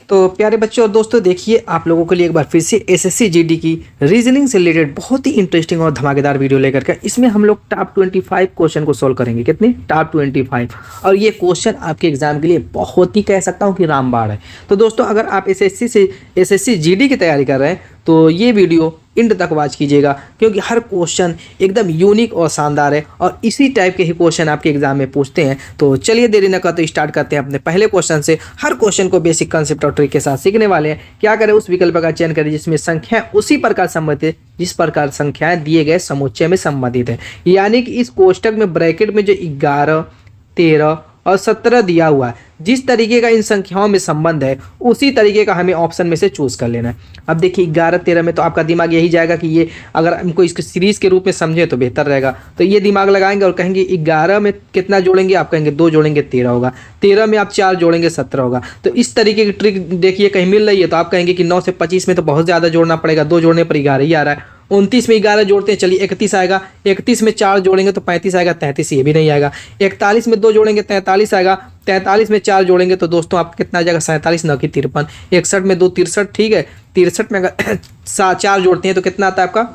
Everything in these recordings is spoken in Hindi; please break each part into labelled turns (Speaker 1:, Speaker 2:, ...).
Speaker 1: तो प्यारे बच्चों और दोस्तों, देखिए आप लोगों के लिए एक बार फिर से एसएससी जीडी की रीजनिंग से रिलेटेड बहुत ही इंटरेस्टिंग और धमाकेदार वीडियो लेकर के इसमें हम लोग टॉप 25 क्वेश्चन को सॉल्व करेंगे। कितने? टॉप 25। और ये क्वेश्चन आपके एग्जाम के लिए बहुत ही कह सकता हूँ कि रामबाण है। तो दोस्तों, अगर आप एसएससी जीडी की तैयारी कर रहे हैं तो ये वीडियो इंड तक वॉच कीजिएगा, क्योंकि हर क्वेश्चन एकदम यूनिक और शानदार है और इसी टाइप के ही क्वेश्चन आपके एग्जाम में पूछते हैं। तो चलिए देरी न करते स्टार्ट करते हैं अपने पहले क्वेश्चन से। हर क्वेश्चन को बेसिक कंसेप्ट और ट्रिक के साथ सीखने वाले हैं। क्या करें? उस विकल्प का चयन करें जिसमें संख्या उसी प्रकार संबंधित है जिस प्रकार संख्याएं दिए गए समुच्चय में संबंधित है। यानी कि इस कोष्टक में ब्रैकेट में जो 11, 13 और 17 दिया हुआ है, जिस तरीके का इन संख्याओं में संबंध है उसी तरीके का हमें ऑप्शन में से चूज कर लेना है। अब देखिए 11, 13 में तो आपका दिमाग यही जाएगा कि ये अगर हमको इसको सीरीज के रूप में समझे तो बेहतर रहेगा। तो ये दिमाग लगाएंगे और कहेंगे 11 में कितना जोड़ेंगे? आप कहेंगे 2 जोड़ेंगे 13 होगा। 13 में आप 4 जोड़ेंगे 17 होगा। तो इस तरीके की ट्रिक देखिए कहीं मिल रही है तो आप कहेंगे कि 9 से 25 में तो बहुत ज़्यादा जोड़ना पड़ेगा, 2 जोड़ने पर 11 ही आ रहा है। 29 में 11 जोड़ते हैं, चलिए 31 आएगा। 31 में 4 जोड़ेंगे तो 35 आएगा, 33 ये भी नहीं आएगा। 41 में 2 जोड़ेंगे 43 आएगा। 43 में 4 जोड़ेंगे तो दोस्तों आप कितना आ जाएगा? 47, 9 की 53। 61 में 2 63, ठीक है। 63 में अगर 4 जोड़ते हैं तो कितना आता है आपका?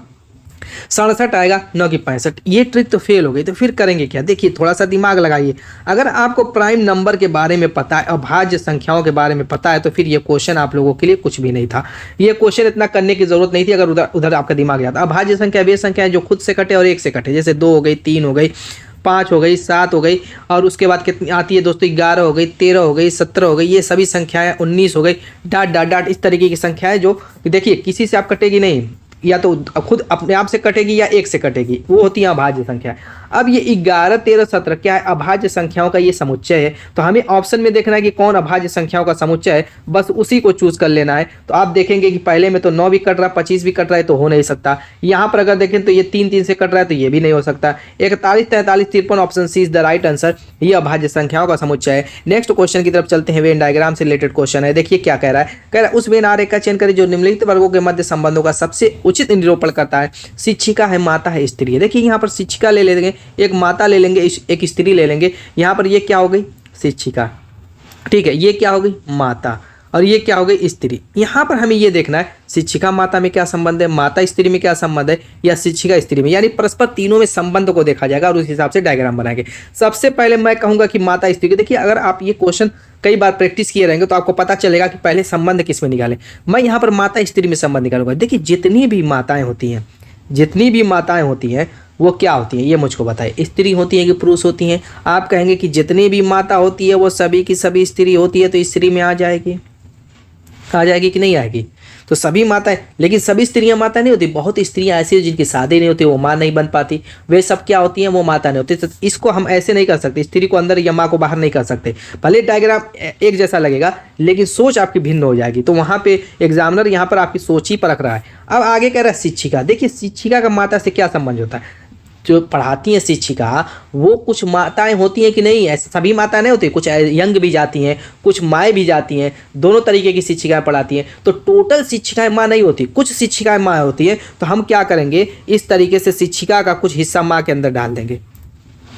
Speaker 1: 67 आएगा, 9 की 65। ये ट्रिक तो फेल हो गई। तो फिर करेंगे क्या? देखिए थोड़ा सा दिमाग लगाइए। अगर आपको प्राइम नंबर के बारे में पता है, अभाज्य संख्याओं के बारे में पता है, तो फिर ये क्वेश्चन आप लोगों के लिए कुछ भी नहीं था। ये क्वेश्चन इतना करने की जरूरत नहीं थी अगर उधर आपका दिमाग जाता। अभाज्य संख्या वे संख्या है जो खुद से कटे और एक से कटे, जैसे 2 हो गई, 3 हो गई, 5 हो गई, 7 हो गई, और उसके बाद कितनी आती है दोस्तों? 11 हो गई, 13 हो गई, 17 हो गई, ये सभी संख्याएं, 19 हो गई, डाट डाट डाट, इस तरीके की संख्याएं जो देखिए किसी से आप कटेगी नहीं, या तो खुद अपने आप से कटेगी या एक से कटेगी, वो होती है अभाज्य संख्या। अब ये 11, 13, 17 क्या है? अभाज्य संख्याओं का ये समुच्चय है। तो हमें ऑप्शन में देखना है कि कौन अभाज्य संख्याओं का समुच्चय है, बस उसी को चूज कर लेना है। तो आप देखेंगे कि पहले में तो 9 भी कट रहा है, 25 भी कट रहा है, तो हो नहीं सकता। यहाँ पर अगर देखें तो ये 3, 3 से कट रहा है, तो ये भी नहीं हो सकता। 41, 43, 53, option C is the right answer. ये अभाज्य संख्याओं का समुच्चय है। नेक्स्ट क्वेश्चन की तरफ चलते हैं। वेन डायग्राम से रिलेटेड क्वेश्चन है। देखिए क्या कह रहा है? कह रहा है उस वेन आरेख का चयन करें जो निम्नलिखित वर्गों के मध्य संबंधों का सबसे उचित निरूपण करता है। शिक्षिका है, माता है, स्त्री है। देखिए यहाँ पर शिक्षिका ले लेंगे, एक माता ले लेंगे, एक स्त्री ले लेंगे। यहाँ पर ये क्या हो गई? शिक्षिका, ठीक है। ये क्या हो गई? माता, और ये क्या हो गई? स्त्री। यहाँ पर हमें ये देखना है शिक्षिका माता में क्या संबंध है, माता स्त्री में क्या संबंध है, या शिक्षिका स्त्री में, यानी परस्पर तीनों में संबंध को देखा जाएगा और उस हिसाब से डायग्राम बनाएंगे। सबसे पहले मैं कहूँगा कि माता स्त्री। देखिए अगर आप ये क्वेश्चन कई बार प्रैक्टिस किए रहेंगे तो आपको पता चलेगा कि पहले संबंध किस में निकालें। मैं यहाँ पर माता स्त्री में संबंध निकालूंगा। देखिए जितनी भी माताएं होती हैं वो क्या होती हैं, ये मुझको बताए। स्त्री होती हैं कि पुरुष होती हैं? आप कहेंगे कि जितनी भी माता होती है वो सभी की सभी स्त्री होती है, तो स्त्री में आ जाएगी कि नहीं आएगी? तो सभी माताएं, लेकिन सभी स्त्रियां माता नहीं होती। बहुत स्त्रियां ऐसी हैं जिनकी शादी नहीं होती, वो माँ नहीं बन पाती, वे सब क्या होती हैं? वो माता नहीं होती। तो इसको हम ऐसे नहीं कर सकते, स्त्री को अंदर या माँ को बाहर नहीं कर सकते। भले डायग्राम एक जैसा लगेगा लेकिन सोच आपकी भिन्न हो जाएगी। तो वहाँ पे एग्जामिनर यहाँ पर आपकी सोच ही परख रहा है। अब आगे कह रहा है शिक्षिका। देखिए शिक्षिका का माता से क्या संबंध होता है? जो पढ़ाती हैं शिक्षिका, वो कुछ माताएं होती हैं कि नहीं? ऐसे सभी माताएं नहीं होती, कुछ यंग भी जाती हैं, कुछ माएँ भी जाती हैं, दोनों तरीके की शिक्षिकाएं पढ़ाती हैं। तो टोटल शिक्षिकाएं माँ नहीं होती, कुछ शिक्षिकाएं माँ होती हैं। तो हम क्या करेंगे? इस तरीके से शिक्षिका का कुछ हिस्सा माँ के अंदर डाल देंगे।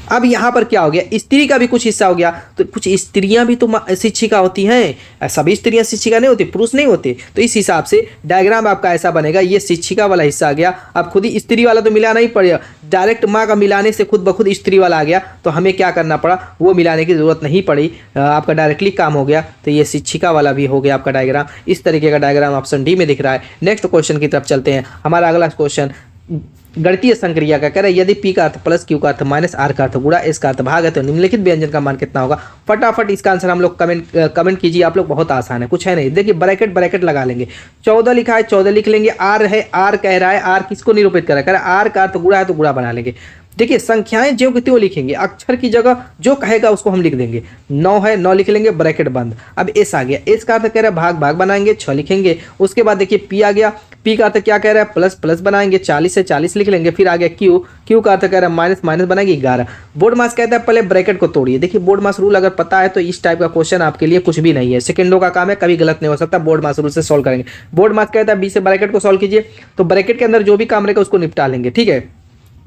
Speaker 1: अब यहाँ पर क्या हो गया? स्त्री का भी कुछ हिस्सा हो गया। तो कुछ स्त्रियां भी तो शिक्षिका होती हैं, सभी स्त्रियां शिक्षिका नहीं होती, पुरुष नहीं होते। तो इस हिसाब से डायग्राम आपका ऐसा बनेगा। ये शिक्षिका वाला हिस्सा आ गया। अब खुद ही स्त्री वाला तो मिलाना ही पड़ेगा, डायरेक्ट माँ का मिलाने से खुद ब खुद स्त्री वाला आ गया, तो हमें क्या करना पड़ा? वो मिलाने की जरूरत नहीं पड़ी, आपका डायरेक्टली काम हो गया। तो ये शिक्षिका वाला भी हो गया आपका डायग्राम। इस तरीके का डायग्राम ऑप्शन डी में दिख रहा है। नेक्स्ट क्वेश्चन की तरफ चलते हैं। हमारा अगला क्वेश्चन गणितीय संक्रिया का कह रहा है यदि पी का अर्थ प्लस क्यू का अर्थ माइनस आर का अर्थ गुणा एस का अर्थ भाग है तो निम्नलिखित व्यंजन का मान कितना होगा? फटाफट इसका आंसर हम लोग कमेंट कीजिए आप लोग। बहुत आसान है, कुछ है नहीं। देखिए ब्रैकेट लगा लेंगे। 14 लिखा है, 14 लिख लेंगे। आर है, आर कह रहा है, आर किसको निरूपित कर रहा है? कह रहा है आर का अर्थ गुणा है तो गुणा बना लेंगे। देखिए संख्याएं जो कि त्यों लिखेंगे, अक्षर की जगह जो कहेगा उसको हम लिख देंगे। 9 है, 9 लिख लेंगे, ब्रैकेट बंद। अब एस आ गया, एस का अर्थ कह रहा है भाग, भाग बनाएंगे, 6 लिखेंगे। उसके बाद देखिए पी आ गया, पी का अर्थ क्या कह रहा है? प्लस, प्लस बनाएंगे, 40 से 40 लिख लेंगे। फिर आ गया क्यू, क्यू का अर्थ कह रहा है माइनस, माइनस बनाएंगे 11। बोर्ड मास कहता है पहले ब्रैकेट को तोड़िए। देखिए बोर्ड मास रूल अगर पता है तो इस टाइप का क्वेश्चन आपके लिए कुछ भी नहीं है, सेकंडों का काम है, कभी गलत नहीं हो सकता। बोर्ड मास रूल से सॉल्व करेंगे। बोर्ड मास कहता है बी से ब्रैकेट को सॉल्व कीजिए, तो ब्रैकेट के अंदर जो भी काम रहेगा उसको निपटा लेंगे, ठीक है।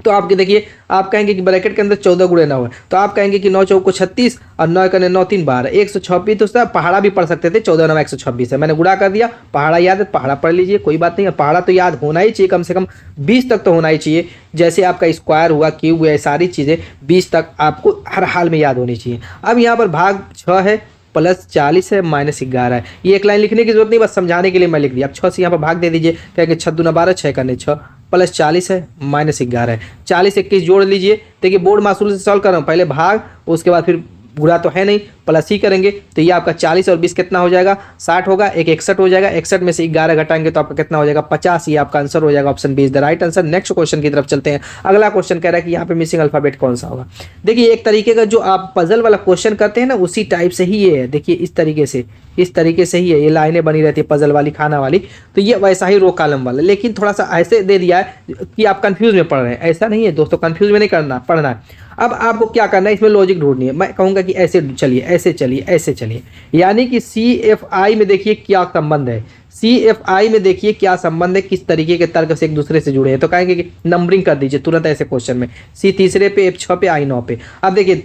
Speaker 1: तो आपके देखिए, आप कहेंगे कि ब्रैकेट के अंदर 14 गुणे 9 है, तो आप कहेंगे कि 9 चौक को 36 और 9 कने 9 3 12 126। तो उसका पहाड़ा भी पढ़ सकते थे, 14 9 126 है, मैंने गुणा कर दिया। पहाड़ा याद है, पहाड़ा पढ़ लीजिए, कोई बात नहीं। पहाड़ा तो याद होना ही चाहिए, कम से कम 20 तक तो होना ही चाहिए। जैसे आपका स्क्वायर हुआ, क्यूब हुआ, सारी चीज़ें 20 तक आपको हर हाल में याद होनी चाहिए। अब यहाँ पर भाग 6 है, प्लस 40 है, माइनस 11 है। ये एक लाइन लिखने की जरूरत नहीं, बस समझाने के लिए मैं लिख दिया। अब 6 से यहाँ पर भाग दे दीजिए, कहेंगे 6 दूना 12, 6 करने 6, प्लस 40 है, माइनस 11 है। 40 21 जोड़ लीजिए। देखिए बोर्ड मासूल से सॉल्व कर रहा हूँ, पहले भाग, उसके बाद फिर गुणा तो है नहीं, प्लस ही करेंगे। तो ये आपका 40 और 20 कितना हो जाएगा, 60 होगा, एक 61 हो जाएगा। 61 में से 11 घटाएंगे तो आपका कितना हो जाएगा, 50। ये आपका आंसर हो जाएगा, option B is the right answer. Next question की तरफ चलते हैं। अगला क्वेश्चन कह रहा है कि यहाँ पे मिसिंग अल्फाबेट कौन सा होगा। देखिए एक तरीके का जो आप पजल वाला क्वेश्चन करते हैं ना, उसी टाइप से ही ये है। देखिए इस तरीके से ही है, ये लाइनें बनी रहती है पजल वाली, खाना वाली। तो ये वैसा ही रो कॉलम वाला, लेकिन थोड़ा सा ऐसे दे दिया है कि आप कंफ्यूज में पढ़ रहे हैं। ऐसा नहीं है दोस्तों, कंफ्यूज में नहीं पढ़ना है। अब आपको क्या करना है, इसमें लॉजिक ढूंढनी है। मैं कहूँगा कि ऐसे चलिए, ऐसे चलिए, ऐसे चलिए, यानी कि CFI में देखिए क्या संबंध है। CFI में देखिए क्या संबंध है, किस तरीके के तर्क से एक दूसरे से जुड़े हैं। तो कहेंगे कि नंबरिंग कर दीजिए तुरंत ऐसे क्वेश्चन में। C तीसरे पे, F 6 पे, I 9 पे। अब देखिए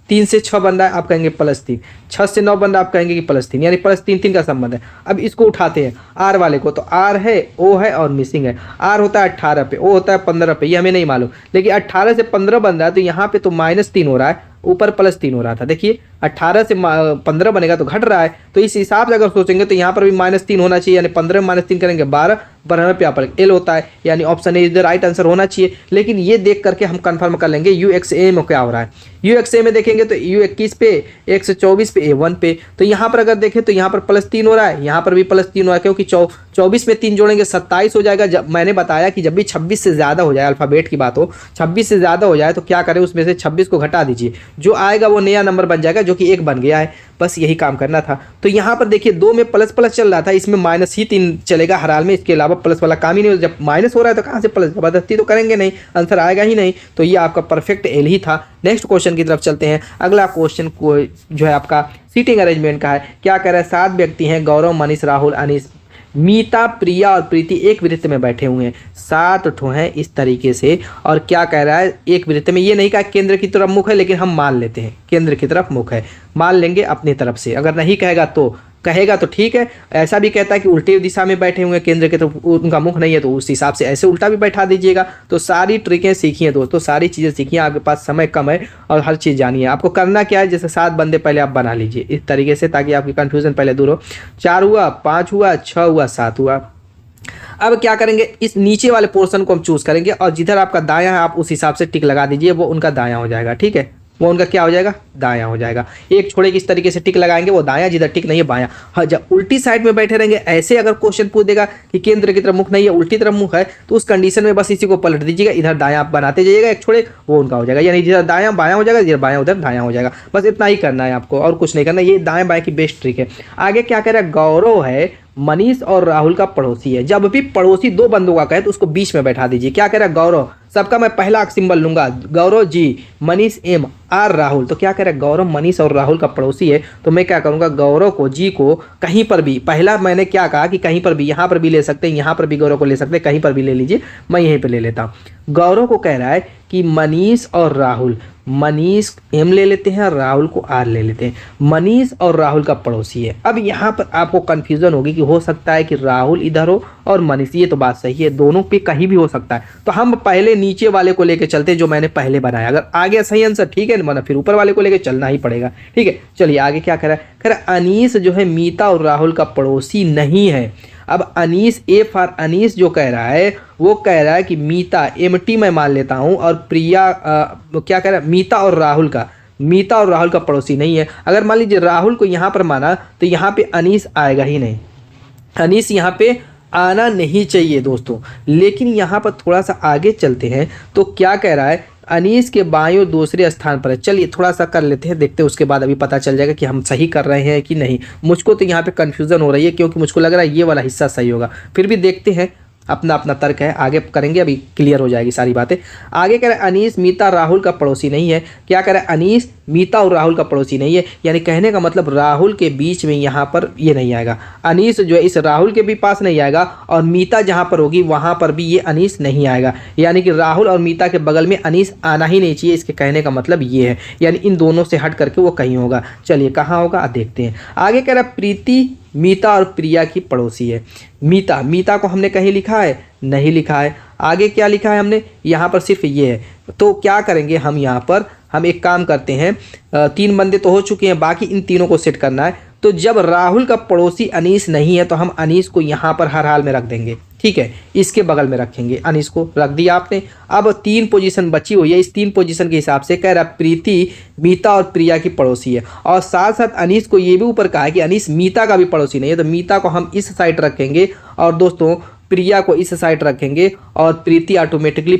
Speaker 1: 3 से 6 बन रहा है, आप कहेंगे +3, 6 से 9 बन रहा है, आप कहेंगे कि +3, यानी +3 का संबंध है। अब इसको उठाते हैं R वाले को, तो R है, O है और मिसिंग है। R होता है 18 पे, O होता है 15 पे, ये हमें नहीं मालूम, लेकिन 18 से 15 बन रहा है, तो यहाँ पे तो -3 हो रहा है, ऊपर +3 हो रहा था। देखिए 18 से 15 बनेगा तो घट रहा है, तो इस हिसाब से अगर सोचेंगे तो यहाँ पर भी -3 होना चाहिए, यानी 15 में -3 करेंगे 12, 12 पे यहाँ पर L होता है, यानी option A is the right answer होना चाहिए। लेकिन ये देख करके हम कंफर्म कर लेंगे UXA में क्या हो रहा है। UXA में देखेंगे तो U21 पे, 124 पे, A1 पे। तो यहाँ पर अगर देखें तो यहाँ पर +3 हो रहा है, यहाँ पर भी +3 हो रहा है, क्योंकि 24 में 3 जोड़ेंगे 27 हो जाएगा। जब मैंने बताया कि जब भी 26 से ज़्यादा हो जाए, अल्फ़ाबेट की बात हो, 26 से ज़्यादा हो जाए तो क्या करें, उसमें से 26 को घटा दीजिए, जो आएगा वो नया नंबर बन जाएगा, जो कि 1 बन गया है। बस यही काम करना था। तो यहाँ पर देखिए 2 में प्लस चल रहा था, इसमें -3 चलेगा हर हाल में, इसके अलावा प्लस वाला काम ही नहीं। जब माइनस हो रहा है तो कहाँ से प्लस, जबरदस्ती तो करेंगे नहीं, आंसर आएगा ही नहीं। तो ये आपका परफेक्ट L ही था। नेक्स्ट क्वेश्चन की तरफ चलते हैं। अगला क्वेश्चन को जो है आपका सीटिंग अरेंजमेंट का है। क्या कह रहा है, 7 व्यक्ति हैं, गौरव, मनीष, राहुल, अनीस, मीता, प्रिया और प्रीति एक वृत्त में बैठे हुए हैं। 7 ठो हैं इस तरीके से। और क्या कह रहा है, एक वृत्त में, ये नहीं कहा केंद्र की तरफ मुख है, लेकिन हम मान लेते हैं केंद्र की तरफ मुख है, मान लेंगे अपनी तरफ से। अगर नहीं कहेगा तो ठीक है। ऐसा भी कहता है कि उल्टी दिशा में बैठे हुए हैं, केंद्र की तरफ उनका मुख नहीं है, तो उस हिसाब से ऐसे उल्टा भी बैठा दीजिएगा। तो सारी ट्रिकें सीखी हैं दोस्तों, सारी चीज़ें सीखी हैं, आपके पास समय कम है और हर चीज़ जानिए। आपको करना क्या है, जैसे 7 बंदे पहले आप बना लीजिए इस तरीके से, ताकि आपकी कन्फ्यूजन पहले दूर हो। 4 हुआ, 5 हुआ, 6 हुआ, 7 हुआ। अब क्या करेंगे, इस नीचे वाले पोर्शन को हम चूज करेंगे और जिधर आपका दायां है आप उस हिसाब से टिक लगा दीजिए, वो उनका दायां हो जाएगा। ठीक है, वो उनका क्या हो जाएगा, दायां हो जाएगा। एक छोड़े किस तरीके से टिक लगाएंगे, वो दायां, जिधर टिक नहीं है बायां। हाँ, जब उल्टी साइड में बैठे रहेंगे, ऐसे अगर क्वेश्चन पूछ देगा कि केंद्र की तरफ मुख नहीं है, उल्टी तरफ मुख है, तो उस कंडीशन में बस इसी को पलट दीजिएगा, इधर दायां आप बनाते जाइएगा, एक छोड़े वो उनका हो जाएगा। यानी जिधर दायां बायां हो जाएगा, जिधर बायां उधर दायां हो जाएगा। बस इतना ही करना है आपको, और कुछ नहीं करना। ये दाएं बाएं की बेस्ट ट्रिक है। आगे क्या कह रहा है, गौरव है, मनीष और राहुल का पड़ोसी है। जब भी पड़ोसी 2 बंदों का कहे तो उसको बीच में बैठा दीजिए। क्या कह रहा है, गौरव, सबका मैं पहला सिंबल लूंगा, गौरव जी, मनीष M, R राहुल। तो क्या कह रहा है, गौरव, मनीष और राहुल का पड़ोसी है, तो मैं क्या करूंगा, गौरव को, जी को कहीं पर भी, पहला मैंने क्या कहा कि कहीं पर भी, यहाँ पर भी ले सकते हैं, यहाँ पर भी गौरव को ले सकते हैं, कहीं पर भी ले लीजिए, मैं यहीं पर ले लेता हूँ। गौरव को कह रहा है कि मनीष और राहुल, मनीष M ले लेते हैं, राहुल को R ले लेते हैं, मनीष और राहुल का पड़ोसी है। अब यहाँ पर आपको कंफ्यूजन होगी कि हो सकता है कि राहुल इधर हो और मनीष, ये तो बात सही है, दोनों पे कहीं भी हो सकता है। तो हम पहले नीचे वाले को लेके चलते जो मैंने पहले बनाया। अगर आ गया सही आंसर ठीक है, वरना फिर ऊपर वाले को लेके चलना ही पड़ेगा। ठीक है, चलिए आगे क्या कह रहा है, कह रहा है अनीस जो है मीता और राहुल का पड़ोसी नहीं है। अब अनीस, ए फॉर अनीस जो कह रहा है, वो कह रहा है कि मीता, MT मैं मान लेता हूँ, और प्रिया क्या कह रहा है, मीता और राहुल का पड़ोसी नहीं है। अगर मान लीजिए राहुल को यहाँ पर माना तो यहाँ पे अनीस आएगा ही नहीं, अनीस यहाँ पे आना नहीं चाहिए दोस्तों। लेकिन यहाँ पर थोड़ा सा आगे चलते हैं तो क्या कह रहा है, अनीस के बायों दूसरे स्थान पर है। चलिए थोड़ा सा कर लेते हैं, देखते हैं, उसके बाद अभी पता चल जाएगा कि हम सही कर रहे हैं कि नहीं। मुझको तो यहाँ पे कन्फ्यूज़न हो रही है, क्योंकि मुझको लग रहा है ये वाला हिस्सा सही होगा, फिर भी देखते हैं अपना अपना तर्क है, आगे करेंगे, अभी क्लियर हो जाएगी सारी बातें। आगे कह रहे हैं अनीस मीता राहुल का पड़ोसी नहीं है। क्या कह रहे हैं, अनीस मीता और राहुल का पड़ोसी नहीं है, यानी कहने का मतलब राहुल के बीच में यहाँ पर ये नहीं आएगा। अनीस जो है इस राहुल के भी पास नहीं आएगा और मीता जहाँ पर होगी वहाँ पर भी ये अनीस नहीं आएगा, यानी कि राहुल और मीता के बगल में अनीस आना ही नहीं चाहिए। इसके कहने का मतलब ये है, यानी इन दोनों से हट करके वो कहीं होगा। चलिए कहाँ होगा देखते हैं। आगे कह रहा है प्रीति मीता और प्रिया की पड़ोसी है। मीता को हमने कहीं लिखा है, नहीं लिखा है। आगे क्या लिखा है हमने, यहाँ पर सिर्फ ये है। तो क्या करेंगे हम, यहाँ पर हम एक काम करते हैं, 3 बंदे तो हो चुके हैं, बाकी इन तीनों को सेट करना है। तो जब राहुल का पड़ोसी अनीस नहीं है तो हम अनीस को यहाँ पर हर हाल में रख देंगे, ठीक है, इसके बगल में रखेंगे, अनीस को रख दिया आपने। अब 3 पोजीशन बची हुई है, इस 3 पोजीशन के हिसाब से कह रहा है प्रीति मीता और प्रिया की पड़ोसी है, और साथ साथ अनीस को ये भी ऊपर कहा है कि अनीस मीता का भी पड़ोसी नहीं है। तो मीता को हम इस साइड रखेंगे और दोस्तों प्रिया को इस साइड रखेंगे, और प्रीति ऑटोमेटिकली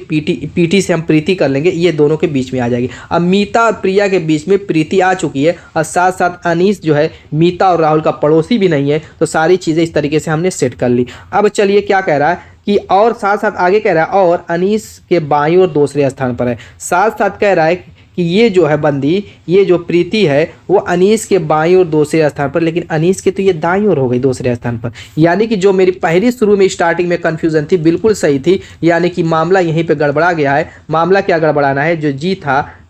Speaker 1: पीटी से हम प्रीति कर लेंगे, ये दोनों के बीच में आ जाएगी। अब मीता और प्रिया के बीच में प्रीति आ चुकी है, और साथ साथ अनीस जो है मीता और राहुल का पड़ोसी भी नहीं है। तो सारी चीज़ें इस तरीके से हमने सेट कर ली। अब चलिए क्या कह रहा है कि और साथ साथ आगे कह रहा है और अनीस के बाईं ओर दूसरे स्थान पर है। साथ साथ कह रहा है कि ये जो है बंदी, ये जो प्रीति है वो अनीस के बाईं ओर दूसरे स्थान पर, लेकिन अनीस के तो ये दाईं ओर हो गई दूसरे स्थान पर। यानी कि जो मेरी पहली शुरू में स्टार्टिंग में कन्फ्यूजन थी बिल्कुल सही थी, यानी कि मामला यहीं पे गड़बड़ा गया है। मामला क्या गड़बड़ाना है, जो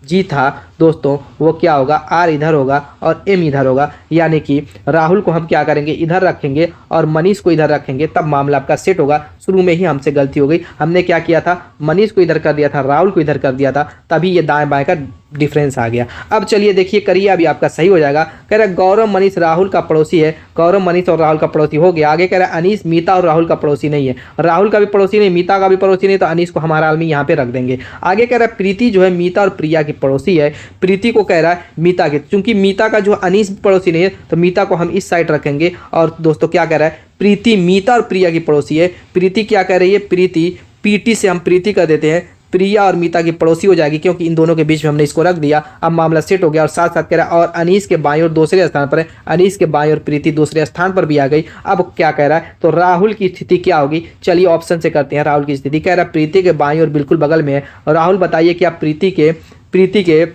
Speaker 1: जी था दोस्तों वो क्या होगा, आर इधर होगा और एम इधर होगा, यानी कि राहुल को हम क्या करेंगे, इधर रखेंगे और मनीष को इधर रखेंगे, तब मामला आपका सेट होगा। शुरू में ही हमसे गलती हो गई, हमने क्या किया था, मनीष को इधर कर दिया था, राहुल को इधर कर दिया था, तभी ये दाएं बाएं का डिफरेंस आ गया। अब चलिए देखिए करिए, अभी आपका सही हो जाएगा। कह रहा है गौरव मनीष राहुल का पड़ोसी है, गौरव मनीष और राहुल का पड़ोसी हो गया। आगे कह रहा है अनीस मीता और राहुल का पड़ोसी नहीं है, राहुल का भी पड़ोसी नहीं, मीता का भी पड़ोसी नहीं, तो अनीस को हमारा हाल में यहाँ पे रख देंगे। आगे कह रहा है प्रीति जो है मीता और प्रिया की पड़ोसी है, प्रीति को कह रहा है मीता के, क्योंकि मीता का जो अनीस पड़ोसी नहीं है तो मीता को हम इस साइड रखेंगे। और दोस्तों क्या कह रहा है, प्रीति मीता और प्रिया की पड़ोसी है। प्रीति क्या कह रही है, प्रीति पीटी से हम प्रीति कर देते हैं, प्रिया और मीता की पड़ोसी हो जाएगी, क्योंकि इन दोनों के बीच में हमने इसको रख दिया। अब मामला सेट हो गया। और साथ साथ कह रहा है और अनीस के बाईं ओर दूसरे स्थान पर है, अनीस के बाईं ओर प्रीति दूसरे स्थान पर भी आ गई। अब क्या कह रहा है, तो राहुल की स्थिति क्या होगी, चलिए ऑप्शन से करते हैं। राहुल की स्थिति कह रहा है प्रीति के बाईं ओर बिल्कुल बगल में है। राहुल बताइए क्या प्रीति के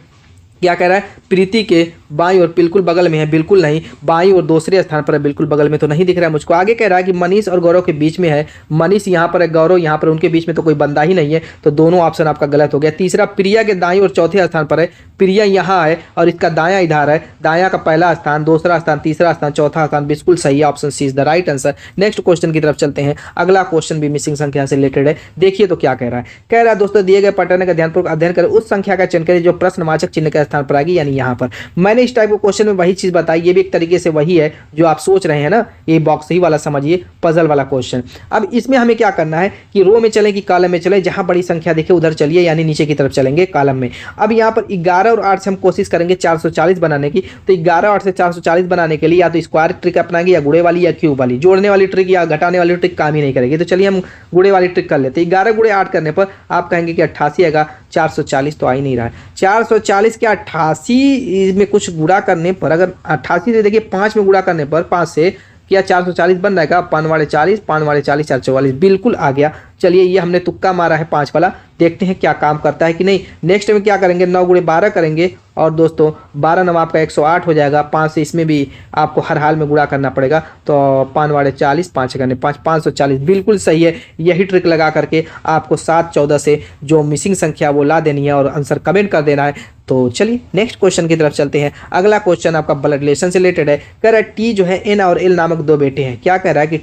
Speaker 1: क्या कह रहा है, प्रीति के बाईं ओर बिल्कुल बगल में है, बिल्कुल नहीं, बाईं ओर दूसरे स्थान पर है, बिल्कुल बगल में तो नहीं दिख रहा है मुझको। आगे कह रहा है कि मनीष और गौरव के बीच में है, मनीष यहाँ पर है, गौरव यहाँ पर, उनके बीच में तो कोई बंदा ही नहीं है, तो दोनों ऑप्शन आपका गलत हो गया। तीसरा प्रिया के दाईं और चौथे स्थान पर है, प्रिया यहाँ है और इसका दायां इधर है, दायां का पहला स्थान, दूसरा स्थान, तीसरा स्थान, चौथा स्थान, बिल्कुल सही है, option C is the right answer. Next question की तरफ चलते हैं। अगला क्वेश्चन भी मिसिंग संख्या से रिलेटेड है, देखिए तो क्या कह रहा है। कह रहा है दोस्तों दिए गए पैटर्न का ध्यानपूर्वक अध्ययन करें, उस संख्या का चयन करें जो प्रश्नवाचक चिन्ह के स्थान पर आएगी, यानी यहाँ पर। मैंने इस टाइप के क्वेश्चन में वही चीज बताई, ये भी एक तरीके से वही है जो आप सोच रहे हैं ना, ये बॉक्स ही वाला समझिए, पजल वाला क्वेश्चन। अब इसमें हमें क्या करना है कि रो में चलें कि कॉलम में चलें, जहां बड़ी संख्या दिखे उधर चलिए, यानी नीचे की तरफ चलेंगे कॉलम में। अब यहाँ पर 11 और 8 से हम कोशिश करेंगे 440 बनाने की। तो 11 और 8 से 440 बनाने के लिए या तो स्क्वायर ट्रिक अपनाएंगे, या गुणे वाली या क्यूब वाली, जोड़ने वाली ट्रिक या घटाने वाली ट्रिक काम ही नहीं करेगी। तो चलिए हम गुणे वाली ट्रिक कर लेते हैं। 11 गुणे 8 करने पर आप कहेंगे कि 88 आएगा, 440 तो आ ही नहीं रहा है। 440 के 88 में कुछ गुणा करने पर, अगर 88 से देखिए 5 में गुणा करने पर 5 से क्या 440 बन जाएगा, 5 वाले 40, 5 वाले 40, 444 बिल्कुल आ गया। चलिए ये हमने तुक्का मारा है 5 वाला, देखते हैं क्या काम करता है कि नहीं। नेक्स्ट में क्या करेंगे, 9 गुणे 12 करेंगे, और दोस्तों 12 9 आपका 108 हो जाएगा। 5 से इसमें भी आपको हर हाल में गुणा करना पड़ेगा, तो 5 वाले 40, 5 करने 5, 540 बिल्कुल सही है। यही ट्रिक लगा करके आपको 7 14 से जो मिसिंग संख्या वो ला देनी है और आंसर कमेंट कर देना है। तो चलिए नेक्स्ट क्वेश्चन की तरफ चलते हैं। अगला क्वेश्चन आपका ब्लड रिलेशन से रिलेटेड है। कह रहा है टी जो है एन और एल नामक 2 बेटे हैं। क्या कह रहा है कि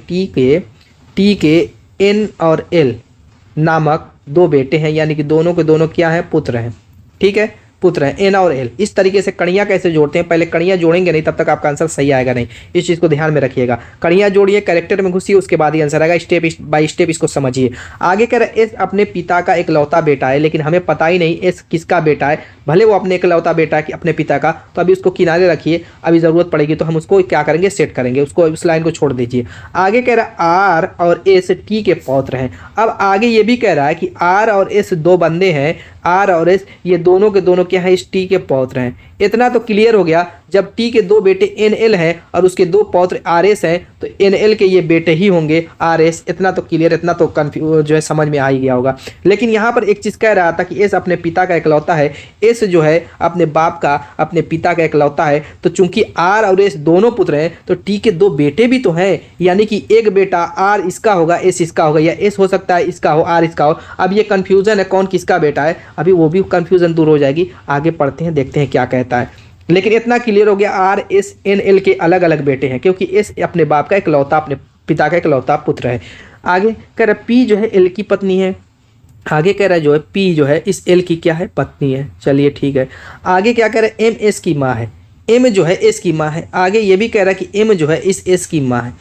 Speaker 1: टी के एन और एल नामक 2 बेटे हैं, यानी कि दोनों के दोनों क्या हैं, पुत्र हैं, ठीक है, पुत्र है एन और एल। इस तरीके से कड़ियाँ कैसे जोड़ते हैं, पहले कड़ियाँ जोड़ेंगे नहीं तब तक आपका आंसर सही आएगा नहीं, इस चीज़ को ध्यान में रखिएगा। कड़ियाँ जोड़िए, कैरेक्टर में घुसिए, उसके बाद ही आंसर आएगा। स्टेप बाय स्टेप इसको समझिए। आगे कह रहे हैं एस अपने पिता का इकलौता बेटा है, लेकिन हमें पता ही नहीं एस किसका बेटा है। भले वो अपने इकलौता बेटा है कि अपने पिता का, तो अभी उसको किनारे रखिए, अभी ज़रूरत पड़ेगी तो हम उसको क्या करेंगे, सेट करेंगे, उसको उस लाइन को छोड़ दीजिए। आगे कह रहा है आर और एस टी के पौत्र हैं। अब आगे ये भी कह रहा है कि आर और एस 2 बंदे हैं, आर और एस ये दोनों के दोनों क्या है, इस टी के पौत्र हैं। इतना तो क्लियर हो गया, जब टी के दो बेटे NL हैं और उसके दो पौत्र RS हैं तो NL के ये बेटे ही होंगे RS। इतना तो क्लियर, इतना तो कन्फ्यूज जो है समझ में आ ही गया होगा। लेकिन यहाँ पर एक चीज़ कह रहा था कि S अपने पिता का इकलौता है, S जो है अपने बाप का अपने पिता का इकलौता है, तो चूंकि R और S दोनों पुत्र हैं तो T के दो बेटे भी तो हैं, यानी कि एक बेटा R इसका होगा S इसका होगा, या S हो सकता है इसका हो R इसका हो। अब ये कन्फ्यूज़न है कौन किसका बेटा है, अभी वो भी कन्फ्यूज़न दूर हो जाएगी। आगे पढ़ते हैं, देखते हैं क्या कहता है। लेकिन इतना क्लियर हो गया RS NL के अलग अलग बेटे हैं, क्योंकि S अपने बाप का इकलौता अपने पिता का इकलौता पुत्र है। आगे कह रहा P जो है L की पत्नी है। आगे कह रहा है जो है P जो है इस L की क्या है, पत्नी है। चलिए ठीक है। आगे क्या कह रहा है, M S की माँ है, M जो है S की माँ है। आगे ये भी कह रहा है कि M जो है इस S की माँ है।